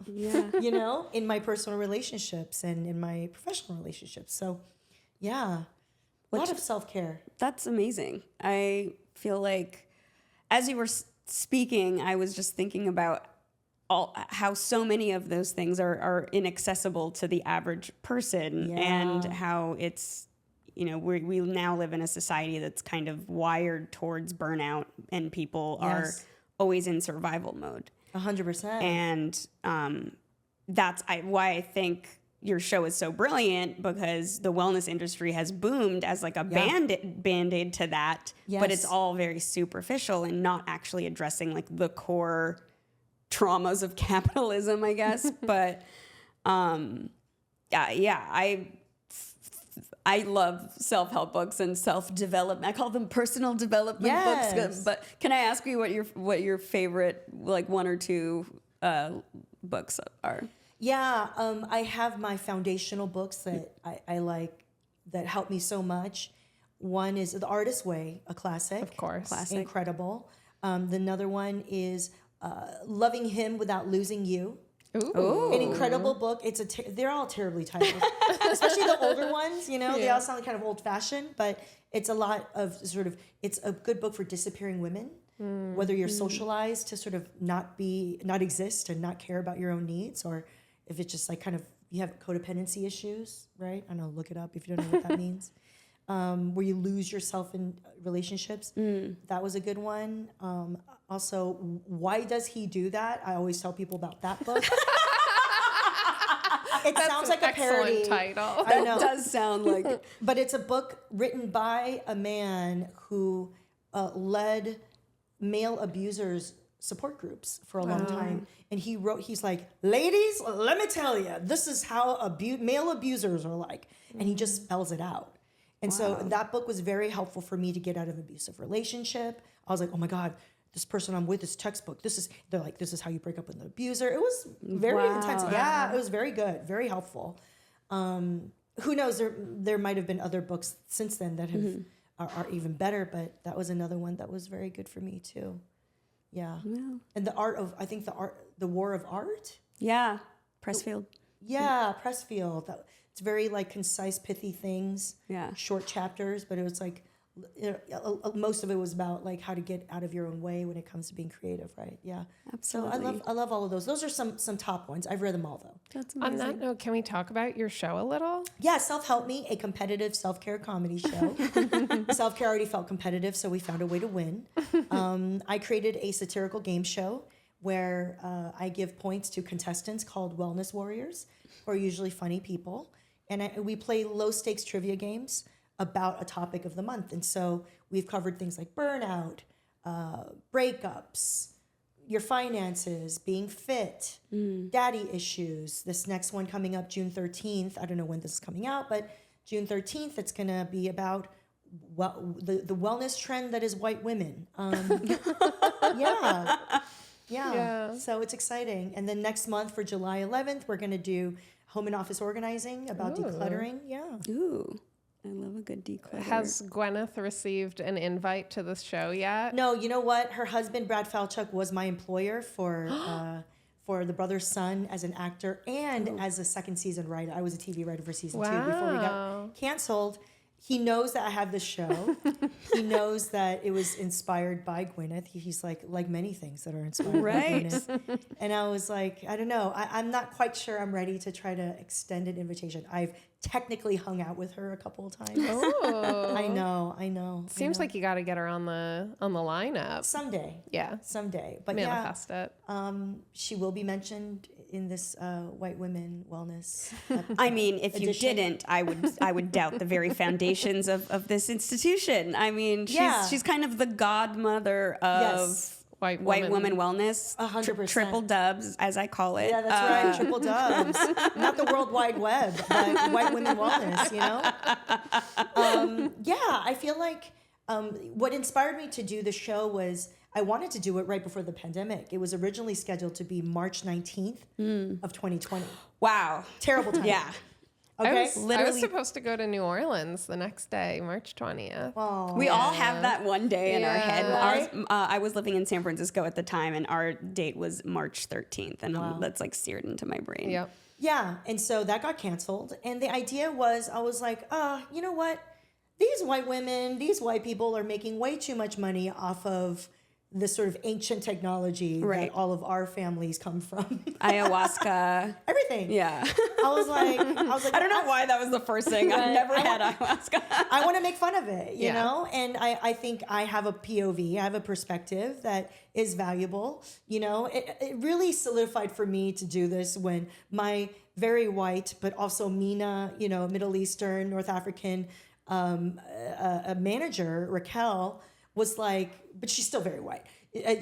Yeah. you know, in my personal relationships and in my professional relationships. So, yeah, a lot of self-care. That's amazing. I feel like as you were speaking, I was just thinking about how so many of those things are inaccessible to the average person, and how it's, you know, we now live in a society that's kind of wired towards burnout, and people are always in survival mode. 100%. And that's why I think your show is so brilliant, because the wellness industry has boomed as like a band-aid to that, but it's all very superficial and not actually addressing like the core traumas of capitalism, I guess. But I love self-help books and self-development. I call them personal development books. But can I ask you what your favorite, like, one or two books are? Yeah, I have my foundational books that I like that help me so much. One is The Artist's Way, a classic. Of course. Classic. Incredible. Another one is Loving Him Without Losing You. Ooh. An incredible book. They're all terribly titled, especially the older ones. You know, they all sound kind of old-fashioned, but it's a lot of it's a good book for disappearing women. Whether you're socialized to sort of not exist and not care about your own needs, or if it's just like kind of you have codependency issues, right? I don't know, look it up if you don't know what that means. Where you lose yourself in relationships. That was a good one. Also, Why Does He Do That? I always tell people about that book. It sounds like a parody. Title. I know. It does sound like it. But it's a book written by a man who led male abusers support groups for a long time. And he's like, ladies, let me tell you, this is how male abusers are like. And he just spells it out. And so that book was very helpful for me to get out of an abusive relationship. I was like, oh my God, this person I'm with is textbook. They're like, this is how you break up with an abuser. It was very intense. Yeah, it was very good, very helpful. Who knows, there might have been other books since then that are even better, but that was another one that was very good for me too. Yeah. And the War of Art. Yeah, Pressfield. Yeah, Pressfield. It's very like concise, pithy things. Yeah. Short chapters, but it was like, you know, most of it was about like how to get out of your own way when it comes to being creative, right? Yeah. Absolutely. So I love all of those. Those are some top ones. I've read them all though. That's On amazing. that note, can we talk about your show a little? Yeah, Self-Help Me, a competitive self-care comedy show. Self-care already felt competitive, so we found a way to win. I created a satirical game show where I give points to contestants called Wellness Warriors, who are usually funny people. And we play low-stakes trivia games about a topic of the month. And so we've covered things like burnout, breakups, your finances, being fit, daddy issues. This next one coming up June 13th, I don't know when this is coming out, but June 13th, it's going to be about the wellness trend that is white women. Yeah. So it's exciting. And then next month for July 11th, we're going to do home and office organizing about decluttering. Yeah. Ooh, I love a good declutter. Has Gwyneth received an invite to this show yet? No, you know what? Her husband, Brad Falchuk, was my employer for The Brother's Son as an actor and as a second season writer. I was a TV writer for season 2 before we got canceled. He knows that I have this show. He knows that it was inspired by Gwyneth. He's like many things that are inspired by Gwyneth. And I was like, I don't know. I'm not quite sure I'm ready to try to extend an invitation. I've technically hung out with her a couple of times. Oh. I know. Seems like you got to get her on the lineup. Someday. Yeah. Someday. But manifest it. She will be mentioned in this white women wellness. I mean, if you didn't, I would doubt the very foundations of this institution. I mean, she's kind of the godmother of white woman wellness. 100%. Triple dubs, as I call it. Yeah, that's right. Triple dubs. Not the World Wide Web, but white women wellness, you know? I feel like what inspired me to do the show was I wanted to do it right before the pandemic. It was originally scheduled to be March 19th of 2020. Wow. Terrible time. Yeah. Okay. I was supposed to go to New Orleans the next day, March 20th. Oh, We all have that one day in our head. Right? Ours, I was living in San Francisco at the time, and our date was March 13th, and that's like seared into my brain. Yep. Yeah, and so that got canceled. And the idea was, I was like, you know what? These white women, these white people are making way too much money off of this sort of ancient technology that all of our families come from. Ayahuasca. Everything. Yeah. I was like, I don't know why that was the first thing. I've never had ayahuasca. I want to make fun of it, you know? And I think I have a POV, I have a perspective that is valuable. You know, it really solidified for me to do this when my very white, but also MENA, you know, Middle Eastern, North African a manager, Raquel, was like, but she's still very white,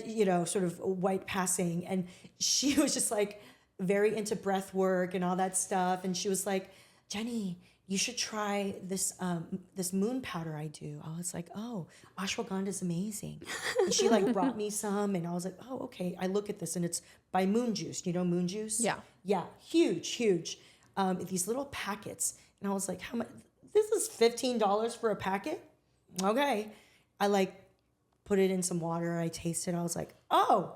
you know, sort of white passing. And she was just like very into breath work and all that stuff. And she was like, Jenny, you should try this this moon powder I do. I was like, oh, ashwagandha is amazing. And she like brought me some and I was like, oh, okay. I look at this and it's by Moon Juice. You know Moon Juice? Yeah. Yeah, huge. These little packets. And I was like, how much? This is $15 for a packet? Okay. I like put it in some water. I tasted. I was like, oh,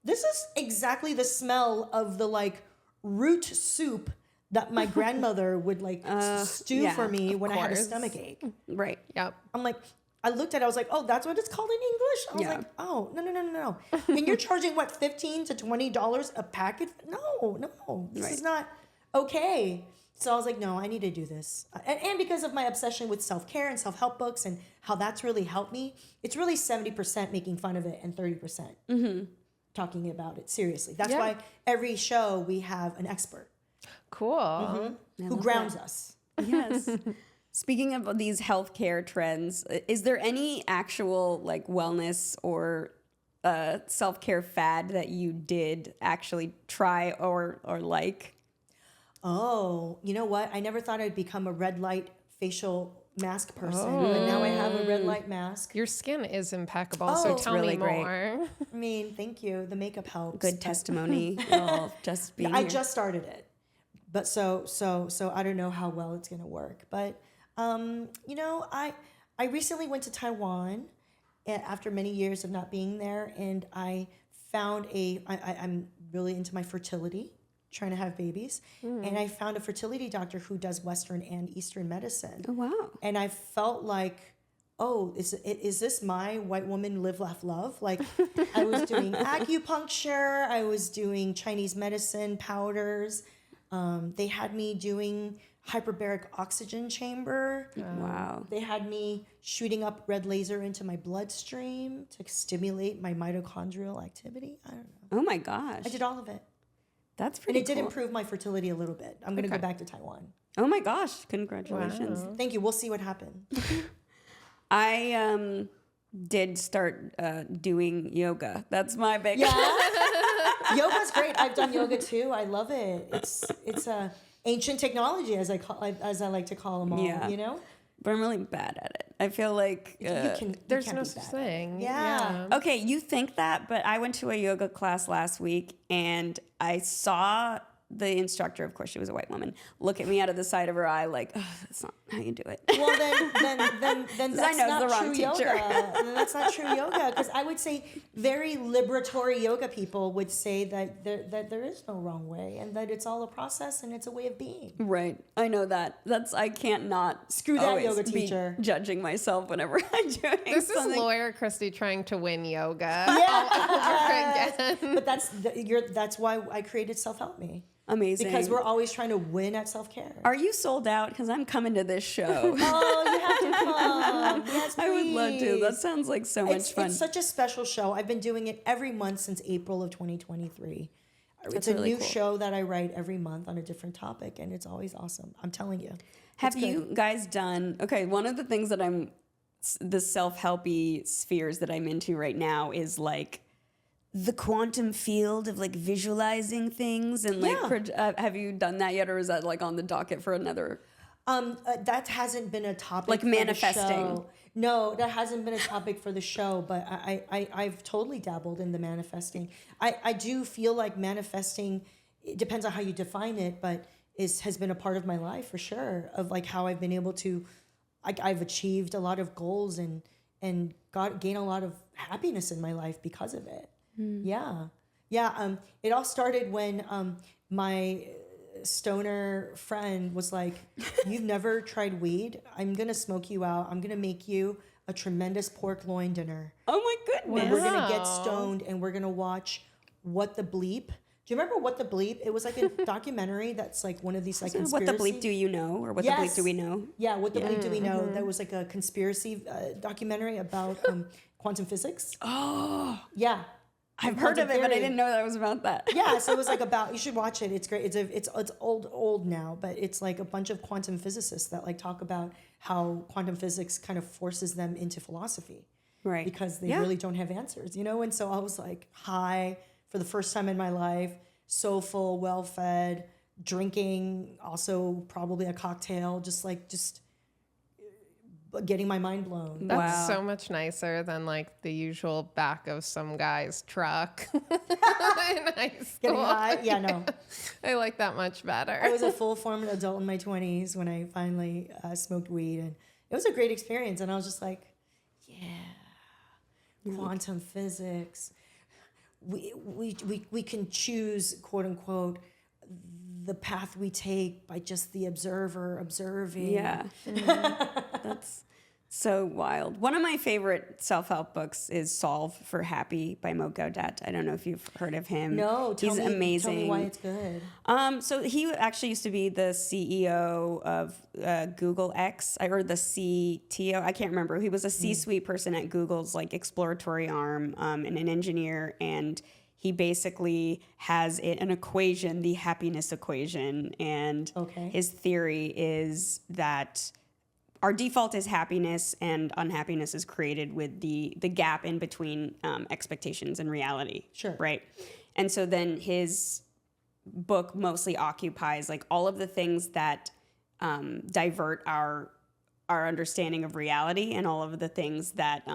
this is exactly the smell of the like root soup that my grandmother would like stew for me when I had a stomach ache. Right. Yep. I'm like, I looked at it. I was like, oh, that's what it's called in English? I was like, oh, no. And you're charging what, $15 to $20 a packet? No. This is not okay. So I was like, no, I need to do this. And because of my obsession with self-care and self-help books and how that's really helped me, it's really 70% making fun of it and 30% talking about it seriously. That's why every show we have an expert. Cool. Who grounds us. Yes. Speaking of these healthcare trends, is there any actual like wellness or self-care fad that you did actually try or like? Oh, you know what? I never thought I'd become a red light facial mask person, but now I have a red light mask. Your skin is impeccable, so tell really me more. I mean, thank you. The makeup helps. Good testimony. Just being I here. just started it, but so I don't know how well it's gonna work. But you know, I recently went to Taiwan after many years of not being there, and I found I'm really into my fertility, trying to have babies, and I found a fertility doctor who does Western and Eastern medicine. Oh, wow. And I felt like, oh, is this my white woman live, laugh, love? Like, I was doing acupuncture, I was doing Chinese medicine powders. They had me doing hyperbaric oxygen chamber. Wow. They had me shooting up red laser into my bloodstream to stimulate my mitochondrial activity. I don't know. Oh my gosh. I did all of it. That's And pretty it did cool. improve my fertility a little bit. I'm going to go back to Taiwan. Oh my gosh. Congratulations. Thank you. We'll see what happens. I did start doing yoga. That's my big Yoga's great. I've done yoga too. I love it. It's ancient technology, as I like to call them all. Yeah. You know, But I'm really bad at it. I feel like There's can't no be such bad at it. thing. Yeah. okay, you think that, but I went to a yoga class last week and I saw the instructor, of course she was a white woman, look at me out of the side of her eye like, oh, that's not how you do it. Well, then that's know it's not the wrong true teacher. yoga. Then that's not true yoga, because I would say very liberatory yoga people would say that there is no wrong way, and that it's all a process and it's a way of being. Right. I know that. I can't not Screw that always yoga be teacher. judging myself whenever I'm doing This is something. lawyer Christy trying to win yoga. Yes. Again. But that's why I created Self Help Me, Amazing. because we're always trying to win at self-care. Are you sold out? Because I'm coming to this show. Oh, you have to come. Yes, I would love to. That please. sounds like so much fun. It's such a special show. I've been doing it every month since April of 2023. It's a really new cool. show that I write every month on a different topic, and it's always awesome. I'm telling you. Have you guys done, okay, one of the things that the self-helpy spheres that I'm into right now is like the quantum field of like visualizing things and like, have you done that yet? Or is that like on the docket for another? That hasn't been a topic Like for the manifesting. show. No, that hasn't been a topic for the show, but I've totally dabbled in the manifesting. I do feel like manifesting, it depends on how you define it, but has been a part of my life for sure, of like how I've been able to, I've achieved a lot of goals and gain a lot of happiness in my life because of it. Yeah. It all started when my stoner friend was like, "You've never tried weed? I'm gonna smoke you out. I'm gonna make you a tremendous pork loin dinner. Oh my goodness. We're gonna get Wow. stoned and we're gonna watch What the Bleep." Do you remember What the Bleep? It was like a documentary that's like one of these like conspiracy. What the bleep do you know? Or what the bleep do we know? Yeah, What the Bleep Do We Know? That was like a conspiracy documentary about quantum physics. Oh, Yeah. I've heard of it, but I theory. didn't know that was about that. Yeah, so it was like about, you should watch it. It's great. It's old now, but it's like a bunch of quantum physicists that like talk about how quantum physics kind of forces them into philosophy. Right. Because they really don't have answers, you know? And so I was like high for the first time in my life, so full, well-fed, drinking, also probably a cocktail, just getting my mind blown. That's Wow. so much nicer than like the usual back of some guy's truck in high school. Getting high? Yeah, no. I like that much better. I was a full-formed adult in my 20s when I finally smoked weed, and it was a great experience. And I was just like, quantum physics. We can choose, quote unquote, the path we take by just the observer observing. Yeah. That's so wild. One of my favorite self-help books is Solve for Happy by Mo Gaudet. I don't know if you've heard of him. No, He's amazing. Tell me why it's good. So he actually used to be the CEO of Google X, or the CTO. I can't remember. He was a C-suite person at Google's like exploratory arm, and an engineer. And he basically has an equation, the happiness equation. And his theory is that our default is happiness, and unhappiness is created with the gap in between expectations and reality. Sure. Right. And so then his book mostly occupies like all of the things that divert our understanding of reality, and all of the things that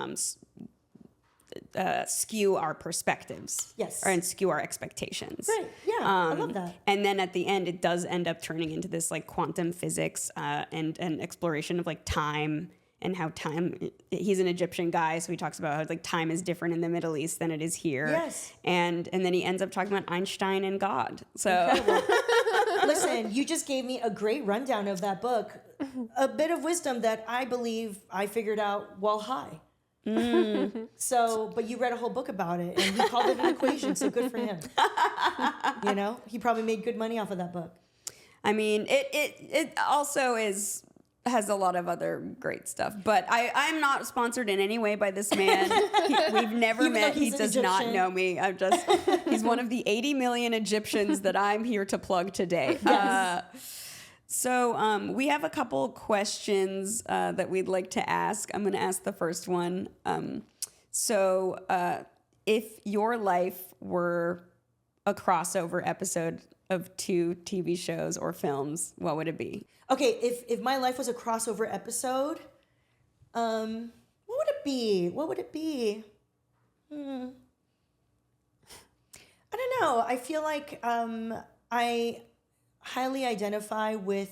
skew our perspectives. Yes. And skew our expectations. Right. Yeah. I love that. And then at the end, it does end up turning into this like quantum physics and an exploration of like time, and how time. He's an Egyptian guy, so he talks about how like time is different in the Middle East than it is here. Yes. And then he ends up talking about Einstein and God. So Listen, you just gave me a great rundown of that book. A bit of wisdom that I believe I figured out while high. So, but you read a whole book about it, and he called it an equation, so good for him. You know, he probably made good money off of that book. I mean, it also has a lot of other great stuff. But I'm not sponsored in any way by this man. We've never Even met. though He he's an does not Egyptian. know me. He's one of the 80 million Egyptians that I'm here to plug today. So we have a couple questions that we'd like to ask. I'm going to ask the first one. If your life were a crossover episode of 2 TV shows or films, what would it be? Okay, if my life was a crossover episode, what would it be? What would it be? I don't know. I feel like I highly identify with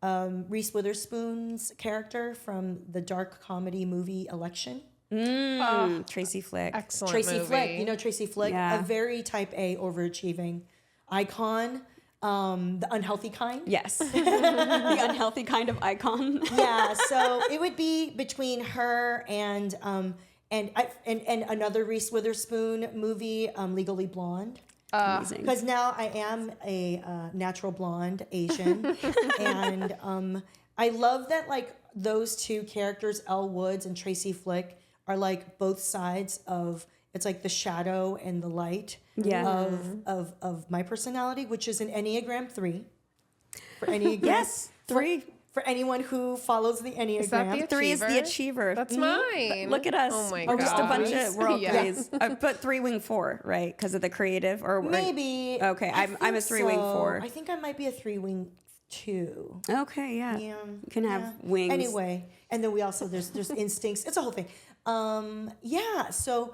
Reese Witherspoon's character from the dark comedy movie Election. Tracy Flick. Excellent Tracy movie. Flick, you know Tracy Flick, Yeah. a very type A overachieving icon, the unhealthy kind. Yes. The unhealthy kind of icon. Yeah, so it would be between her and another Reese Witherspoon movie, Legally Blonde. Amazing. Because now I am a natural blonde Asian, and I love that like those 2 characters, Elle Woods and Tracy Flick, are like both sides of it's like the shadow and the light of my personality, which is an Enneagram 3. For Enneagram, Yes, 3. For anyone who follows the Enneagram. Is that the 3 is the Achiever? achiever. That's mine. Look at us. Oh my We're just a bunch gosh. of, we're all Yeah. 3s. But 3 wing 4, right? Because of the creative, or Maybe. Okay, I'm a 3 wing 4. I think I might be a 3 wing 2. Okay, yeah. Yeah. You can have wings. Anyway, and then we also there's instincts. It's a whole thing. Yeah. So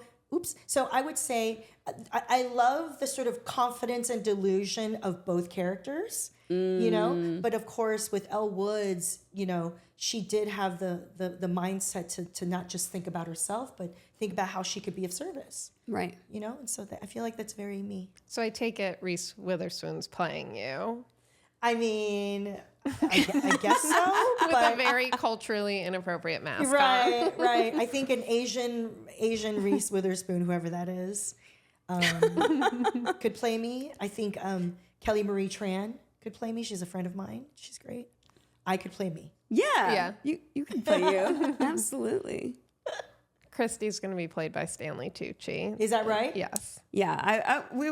I would say I love the sort of confidence and delusion of both characters. You know, but of course with Elle Woods, you know, she did have the mindset to not just think about herself, but think about how she could be of service. Right. You know, and so I feel like that's very me. So I take it Reese Witherspoon's playing you I mean, I guess so, with but a very culturally inappropriate mask on. right. I think an Asian Reese Witherspoon, whoever that is, could play me. I think Kelly Marie Tran could play me. She's a friend of mine. She's great. I could play me. Yeah. You can play you. Absolutely. Christy's going to be played by Stanley Tucci. Is that right? Yes. Yeah. We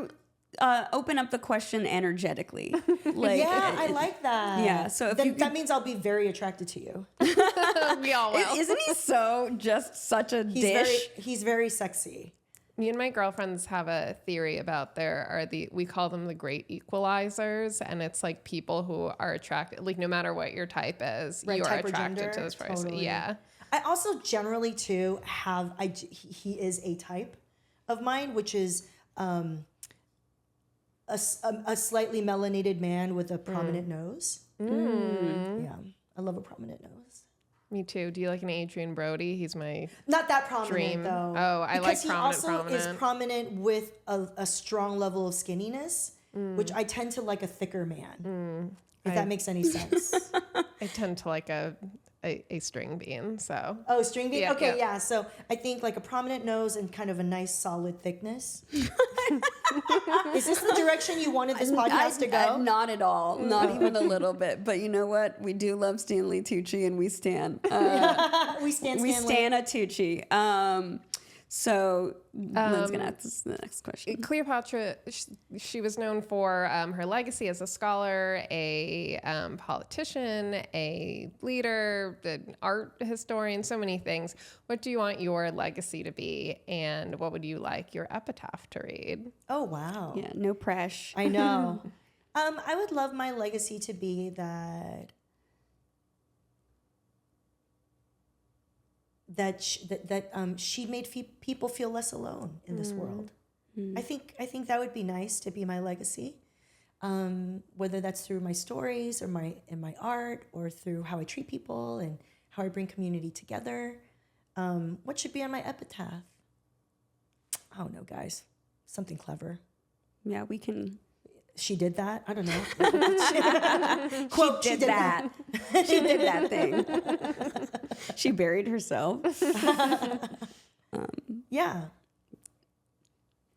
open up the question energetically. Like, Yeah, I like that. Yeah, so if that means I'll be very attracted to you. We all will. Isn't he so just such a dish? He's very sexy. Me and my girlfriends have a theory about we call them the great equalizers, and it's like people who are attracted, like no matter what your type is, Right, you are type or attracted gender, to this person. totally. Yeah. I also generally too he is a type of mine, which is a slightly melanated man with a prominent nose. Yeah, I love a prominent nose. Me too. Do you like an Adrian Brody? He's my Not that prominent dream. though. Oh, I like because he prominent, also is prominent with a strong level of skinniness, which I tend to like a thicker man. If that makes any sense. I tend to like a string bean. So Oh, string bean? Yeah, Okay, yeah. yeah. So I think like a prominent nose and kind of a nice solid thickness. Is this the direction you wanted this podcast to go? Not at all. Not even a little bit. But you know what? We do love Stanley Tucci, and we stan. We stand We Stanley. stan a Tucci. So Lynn's gonna ask the next question. Cleopatra, she was known for her legacy as a scholar, a politician, a leader, an art historian, so many things. What do you want your legacy to be, and what would you like your epitaph to read? Oh, wow. Yeah, no pressure. I know. I would love my legacy to be that she made people feel less alone in this world. I think that would be nice to be my legacy, whether that's through my stories or my art or through how I treat people and how I bring community together. What should be on my epitaph? I don't know, guys. Something clever. Yeah, we can. She did that. I don't know. Quote, she did that. She did that thing. She buried herself. Yeah.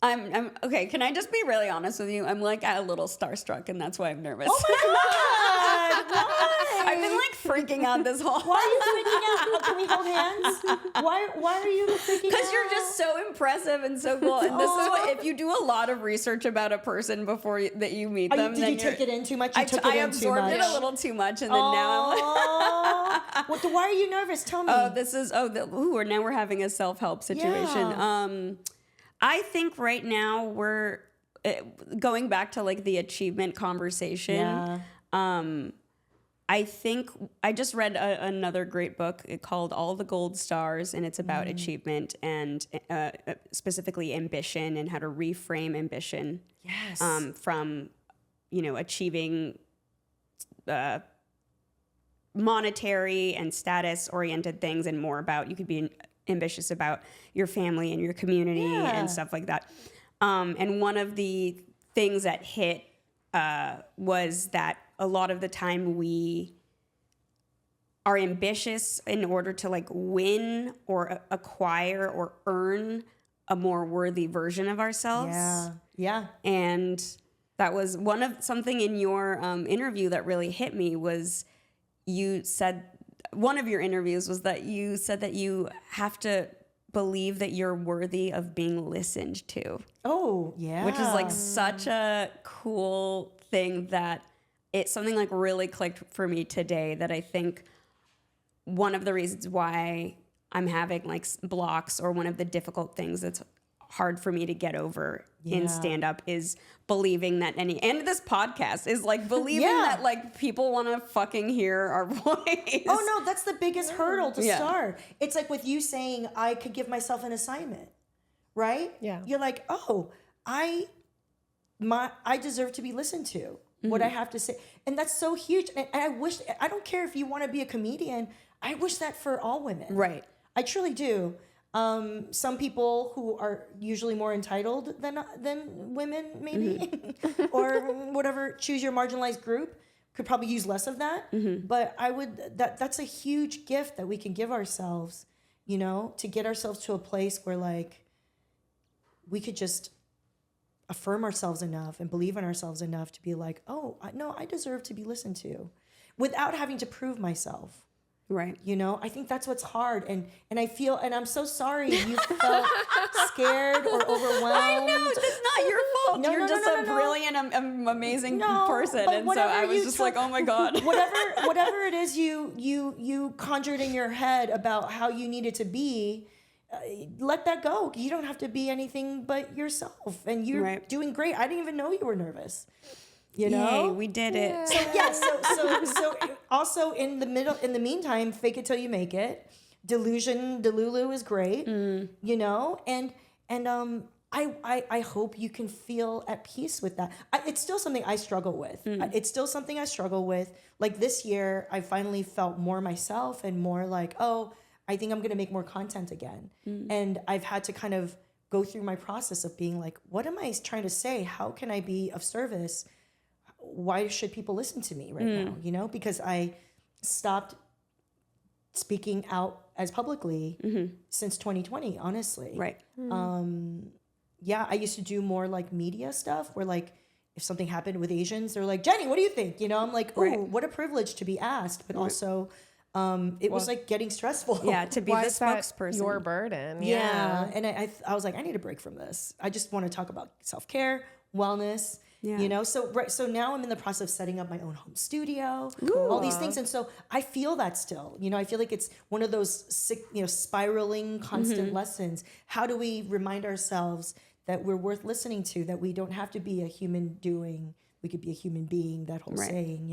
I'm okay. Can I just be really honest with you? I'm like a little starstruck, and that's why I'm nervous. Oh my God! Why? I've been like freaking out this whole. Why are you freaking out? Can we hold hands? Why are you freaking out? Because you're just so impressive and so cool. And this is what, if you do a lot of research about a person before that you meet them, Did then you take it in too much? I You took it in too absorbed much. it a little too much, and then now I'm like, Why are you nervous? Tell me. now we're having a self-help situation. Yeah. I think right now going back to like the achievement conversation. I think I just read another great book called All the Gold Stars, and it's about achievement and specifically ambition and how to reframe ambition. Yes. From, achieving monetary and status-oriented things and more about, you could be ambitious about your family and your community and stuff like that. And one of the things that hit was that a lot of the time we are ambitious in order to like win or acquire or earn a more worthy version of ourselves. Yeah. And that was something in your interview that really hit me was one of your interviews was that you said that you have to believe that you're worthy of being listened to. Oh, yeah. Which is like such a cool thing that it's something like really clicked for me today, that I think one of the reasons why I'm having like blocks, or one of the difficult things that's hard for me to get over in stand up, is believing that and this podcast is like believing that like people want to fucking hear our voice. Oh no, that's the biggest hurdle to start. It's like with you saying I could give myself an assignment, right? Yeah. You're like, oh, I deserve to be listened to. What I have to say, and that's so huge. And I don't care if you want to be a comedian. I wish that for all women. Right. I truly do. Some people who are usually more entitled than women, maybe, or whatever, choose your marginalized group, could probably use less of that. But that's a huge gift that we can give ourselves, to get ourselves to a place where like we could just affirm ourselves enough and believe in ourselves enough to be like, oh, I deserve to be listened to, without having to prove myself. Right. I think that's what's hard. And I feel, and I'm so sorry you felt scared or overwhelmed. I know, it's not your fault. No, You're no, just no, a no, no. brilliant, amazing person. but And so I was just like, oh my God. whatever it is you conjured in your head about how you needed to be, let that go. You don't have to be anything but yourself. And you're doing great. I didn't even know you were nervous. Yay, we did it. So also in the meantime, fake it till you make it. Delulu is great, and I hope you can feel at peace with that. It's still something I struggle with. It's still something I struggle with. Like this year, I finally felt more myself and more like, oh, I think I'm going to make more content again. And I've had to kind of go through my process of being like, what am I trying to say? How can I be of service? Why should people listen to me right now? Because I stopped speaking out as publicly since 2020, honestly. Right. I used to do more like media stuff where like if something happened with Asians, they're like, Jenny, what do you think? I'm like, oh, what a privilege to be asked. But also it was like getting stressful. Yeah, to be Why the is that spokesperson. your burden? Yeah. And I was like, I need a break from this. I just want to talk about self-care, wellness. Yeah. So now I'm in the process of setting up my own home studio, all these things. And so I feel that still, I feel like it's one of those spiraling constant lessons. How do we remind ourselves that we're worth listening to, that we don't have to be a human doing, we could be a human being, that whole saying,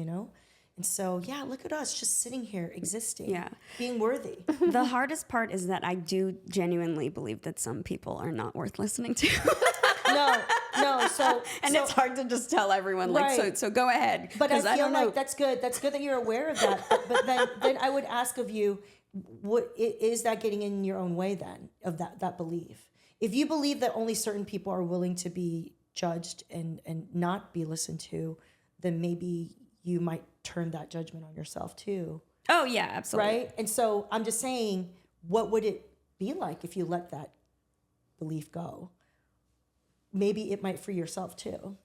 And so, look at us just sitting here existing, being worthy. The hardest part is that I do genuinely believe that some people are not worth listening to. No. It's hard to just tell everyone, like, so go ahead. But I feel like that's good. That's good that you're aware of that. But then I would ask of you, what is that getting in your own way then of that belief? If you believe that only certain people are willing to be judged and not be listened to, then maybe you might turn that judgment on yourself too. Oh yeah, absolutely. Right? And so I'm just saying, what would it be like if you let that belief go? Maybe it might free yourself too.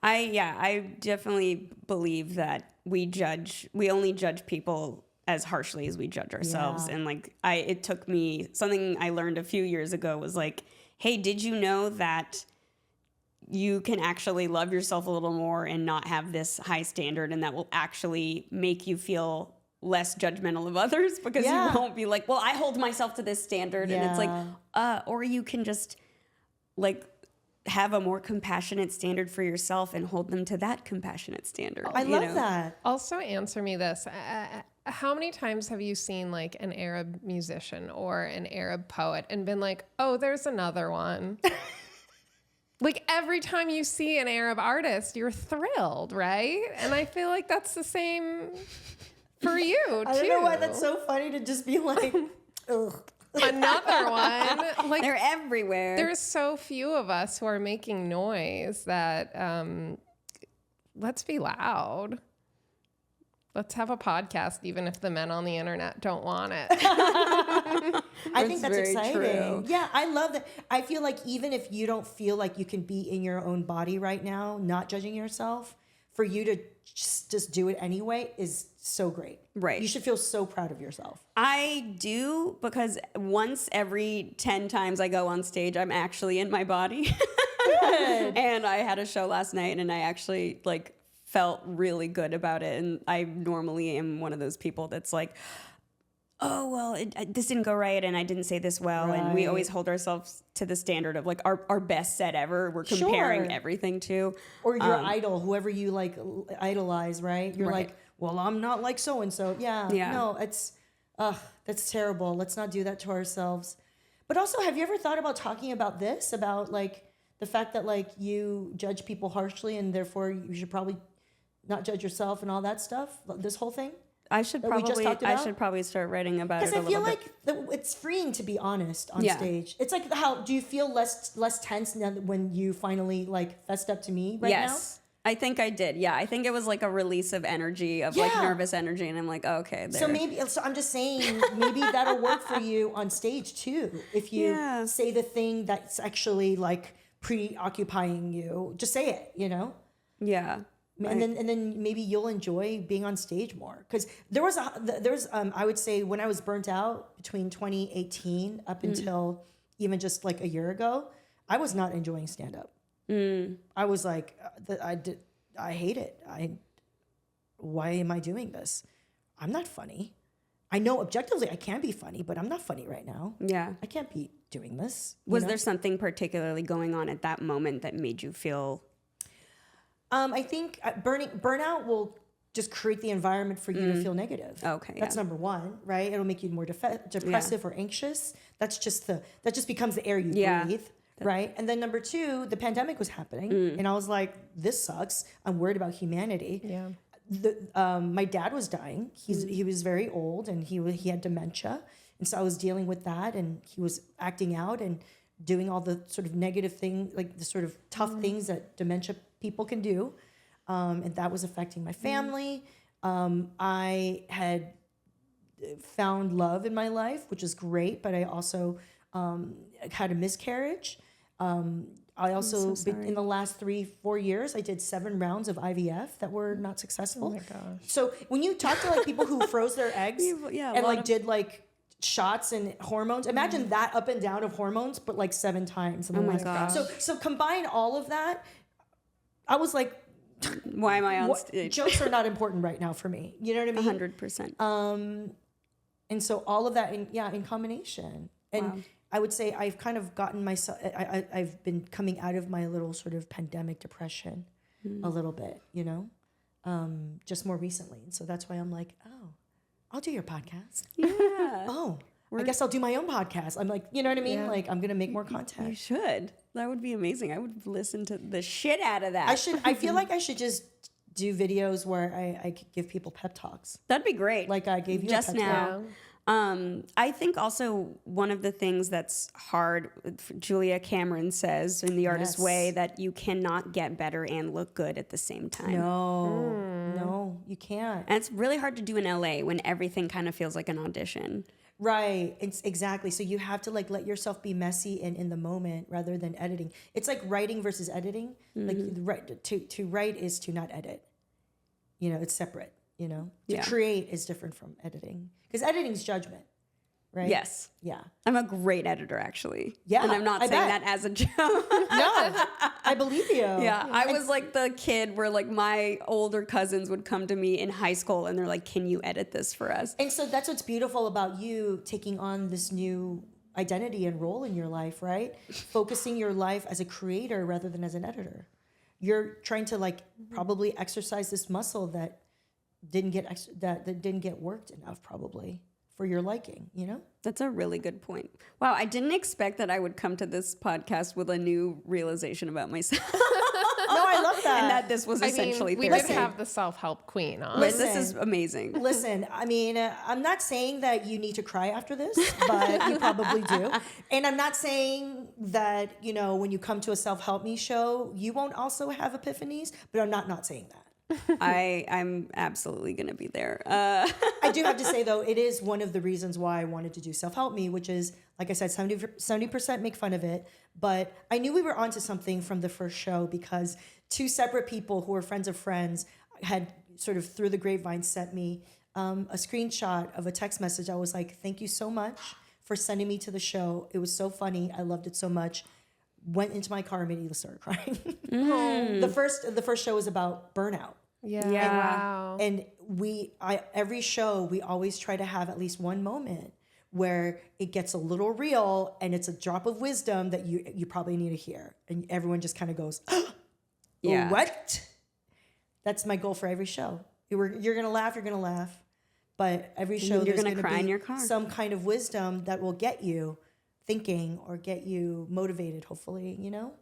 I definitely believe that we only judge people as harshly as we judge ourselves. Yeah. And it took me, something I learned a few years ago was like, hey, did you know that you can actually love yourself a little more and not have this high standard, and that will actually make you feel less judgmental of others, because you won't be like, well, I hold myself to this standard. And it's like, or you can just like have a more compassionate standard for yourself and hold them to that compassionate standard. I love that. Also, answer me this. How many times have you seen like an Arab musician or an Arab poet and been like, oh, there's another one? Like every time you see an Arab artist, you're thrilled, right? And I feel like that's the same for you, too. I don't know why that's so funny to just be like, ugh. Another one. Like They're everywhere. there's so few of us who are making noise that let's be loud. Let's have a podcast, even if the men on the internet don't want it. I think that's very exciting. true. Yeah, I love that. I feel like even if you don't feel like you can be in your own body right now, not judging yourself, for you to just do it anyway is so great. Right. You should feel so proud of yourself. I do, because once every 10 times I go on stage, I'm actually in my body. Good. And I had a show last night and I actually like felt really good about it. And I normally am one of those people that's like, oh, well, this didn't go right and I didn't say this well. And we Right. always hold ourselves to the standard of like our best set ever. We're comparing Sure. everything to. Or your idol, whoever you like idolize, right? You're Right. like, well, I'm not like so-and-so. Yeah. No, that's terrible. Let's not do that to ourselves. But also, have you ever thought about talking about this? About like the fact that like you judge people harshly and therefore you should probably not judge yourself and all that stuff? This whole thing? I should that we just talked about? probably start writing about it Because a I feel little bit. like it's freeing to be honest on Yeah. stage. It's like how do you feel less tense now that when you finally like fessed up to me right Yes. I think I did. Yeah. I think it was like a release of energy, of like Yeah. nervous energy. And I'm like, oh, okay. now? There. So I'm just saying maybe that'll work for you on stage too. If you Yeah. say the thing that's actually like preoccupying you, just say it, you know? Yeah. And then maybe you'll enjoy being on stage more because there was I would say when I was burnt out between 2018 up until even just like a year ago, I was not enjoying stand up. I was like I hate it. Why am I doing this? I'm not funny. I know objectively I can be funny, but I'm not funny right now. Yeah. I can't be doing this. Was there something particularly going on at that moment that made you feel? I think burnout will just create the environment for you to feel negative. Okay, That's yeah. number one, right? It'll make you more depressive or anxious. That just becomes the air you Yeah. breathe, right? And then number two, the pandemic was happening, and I was like, this sucks. I'm worried about humanity. Yeah. My dad was dying. He was very old, and he had dementia, and so I was dealing with that, and he was acting out and doing all the sort of negative things, like the sort of tough things that dementia people can do, and that was affecting my family. I had found love in my life, which is great, but I also had a miscarriage. I also, in the last 3-4 years, I did 7 rounds of IVF that were not successful. Oh my gosh. So when you talk to like people who froze their eggs Yeah, a and lot like of- did like shots and hormones, imagine that up and down of hormones, but like 7 times. In the my last- gosh. So combine all of that. I was like, Why am I on what, stage? jokes are not important right now for me. You know what I mean? 100%. And so all of that in combination. And Wow. I would say I've kind of gotten myself, I've been coming out of my little sort of pandemic depression a little bit, you know, just more recently. And so that's why I'm like, oh, I'll do your podcast. Yeah. Oh, I guess I'll do my own podcast. I'm like, you know what I mean? Yeah. Like I'm going to make more You content. should. That would be amazing. I would listen to the shit out of that. I feel like I should just do videos where I could give people pep talks. That'd be great. Like I gave you Just a pep now. talk. I think also one of the things that's hard, Julia Cameron says in The Artist's Yes. Way, that you cannot get better and look good at the same time. No, you can't. And it's really hard to do in LA when everything kind of feels like an audition. Right. It's exactly. So you have to like let yourself be messy and in the moment rather than editing. It's like writing versus editing. Like to write is to not edit. You know, it's separate, you know. To Yeah. create is different from editing. Because editing is judgment. Right? Yes. Yeah. I'm a great editor, actually. Yeah, And I'm not I saying bet. that as a joke. No, I believe you. Yeah, I was like the kid where like my older cousins would come to me in high school and they're like, "Can you edit this for us?" And so that's what's beautiful about you taking on this new identity and role in your life, right? Focusing your life as a creator rather than as an editor. You're trying to like probably exercise this muscle that didn't get worked enough probably for your liking, you know? That's a really good point. Wow, I didn't expect that I would come to this podcast with a new realization about myself. No, I love that. And that this was essentially we therapy. did have the self-help queen on. But this is amazing. Listen, I mean, I'm not saying that you need to cry after this, but you probably do. And I'm not saying that, you know, when you come to a self-help me show, you won't also have epiphanies, but I'm not saying that. I'm absolutely going to be there. I do have to say, though, it is one of the reasons why I wanted to do Self-Help Me, which is, like I said, 70% make fun of it. But I knew we were onto something from the first show because two separate people who were friends of friends had sort of through the grapevine sent me a screenshot of a text message. I was like, thank you so much for sending me to the show. It was so funny. I loved it so much. Went into my car, immediately started crying. The first show was about burnout. Yeah. Yeah. Wow. And every show, we always try to have at least one moment where it gets a little real and it's a drop of wisdom that you probably need to hear. And everyone just kind of goes, Yeah. what? That's my goal for every show. You're going to laugh. But every show, you're there's gonna going to cry in be your car. some kind of wisdom that will get you thinking or get you motivated, hopefully, you know,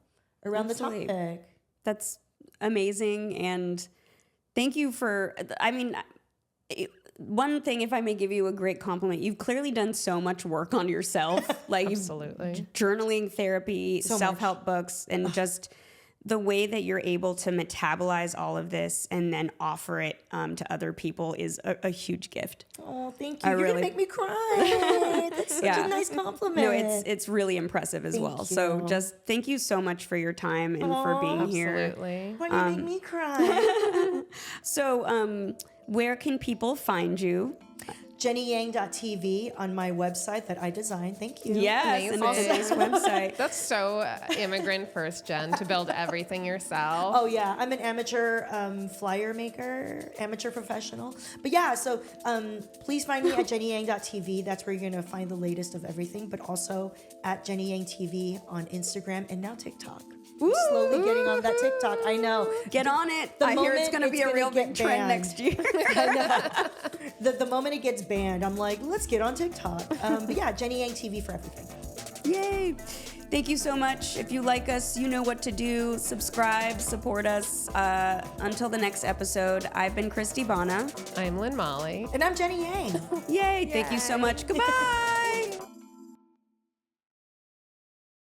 around Absolutely. the topic. That's amazing. And thank you for, I mean, one thing, if I may give you a great compliment, you've clearly done so much work on yourself. Like Absolutely. journaling, therapy, So self-help books, and just the way that you're able to metabolize all of this and then offer it to other people is a huge gift. Oh, thank you. You're going to make me cry. That's such a nice compliment. No, it's really impressive as well. So you. just thank you so much for your time and for being here. Absolutely. Why do you make me cry? So where can people find you? JennyYang.tv on my website that I designed. Thank you. Yes, and it's a nice Amazing. website. That's so immigrant first, Jen, to build everything yourself. Oh yeah, I'm an amateur flyer maker, amateur professional. But yeah, so please find me at JennyYang.tv. That's where you're gonna find the latest of everything. But also at JennyYangTV on Instagram and now TikTok. I'm slowly getting on that TikTok. I know. Get on it. The I hear it's moment going to be a real get big trend banned. next year. I know. The moment it gets banned, I'm like, let's get on TikTok. But yeah, Jenny Yang TV for everything. Yay. Thank you so much. If you like us, you know what to do. Subscribe, support us. Until the next episode, I've been Christy Bana. I'm Lynn Molly. And I'm Jenny Yang. Yay. Thank you so much. Goodbye.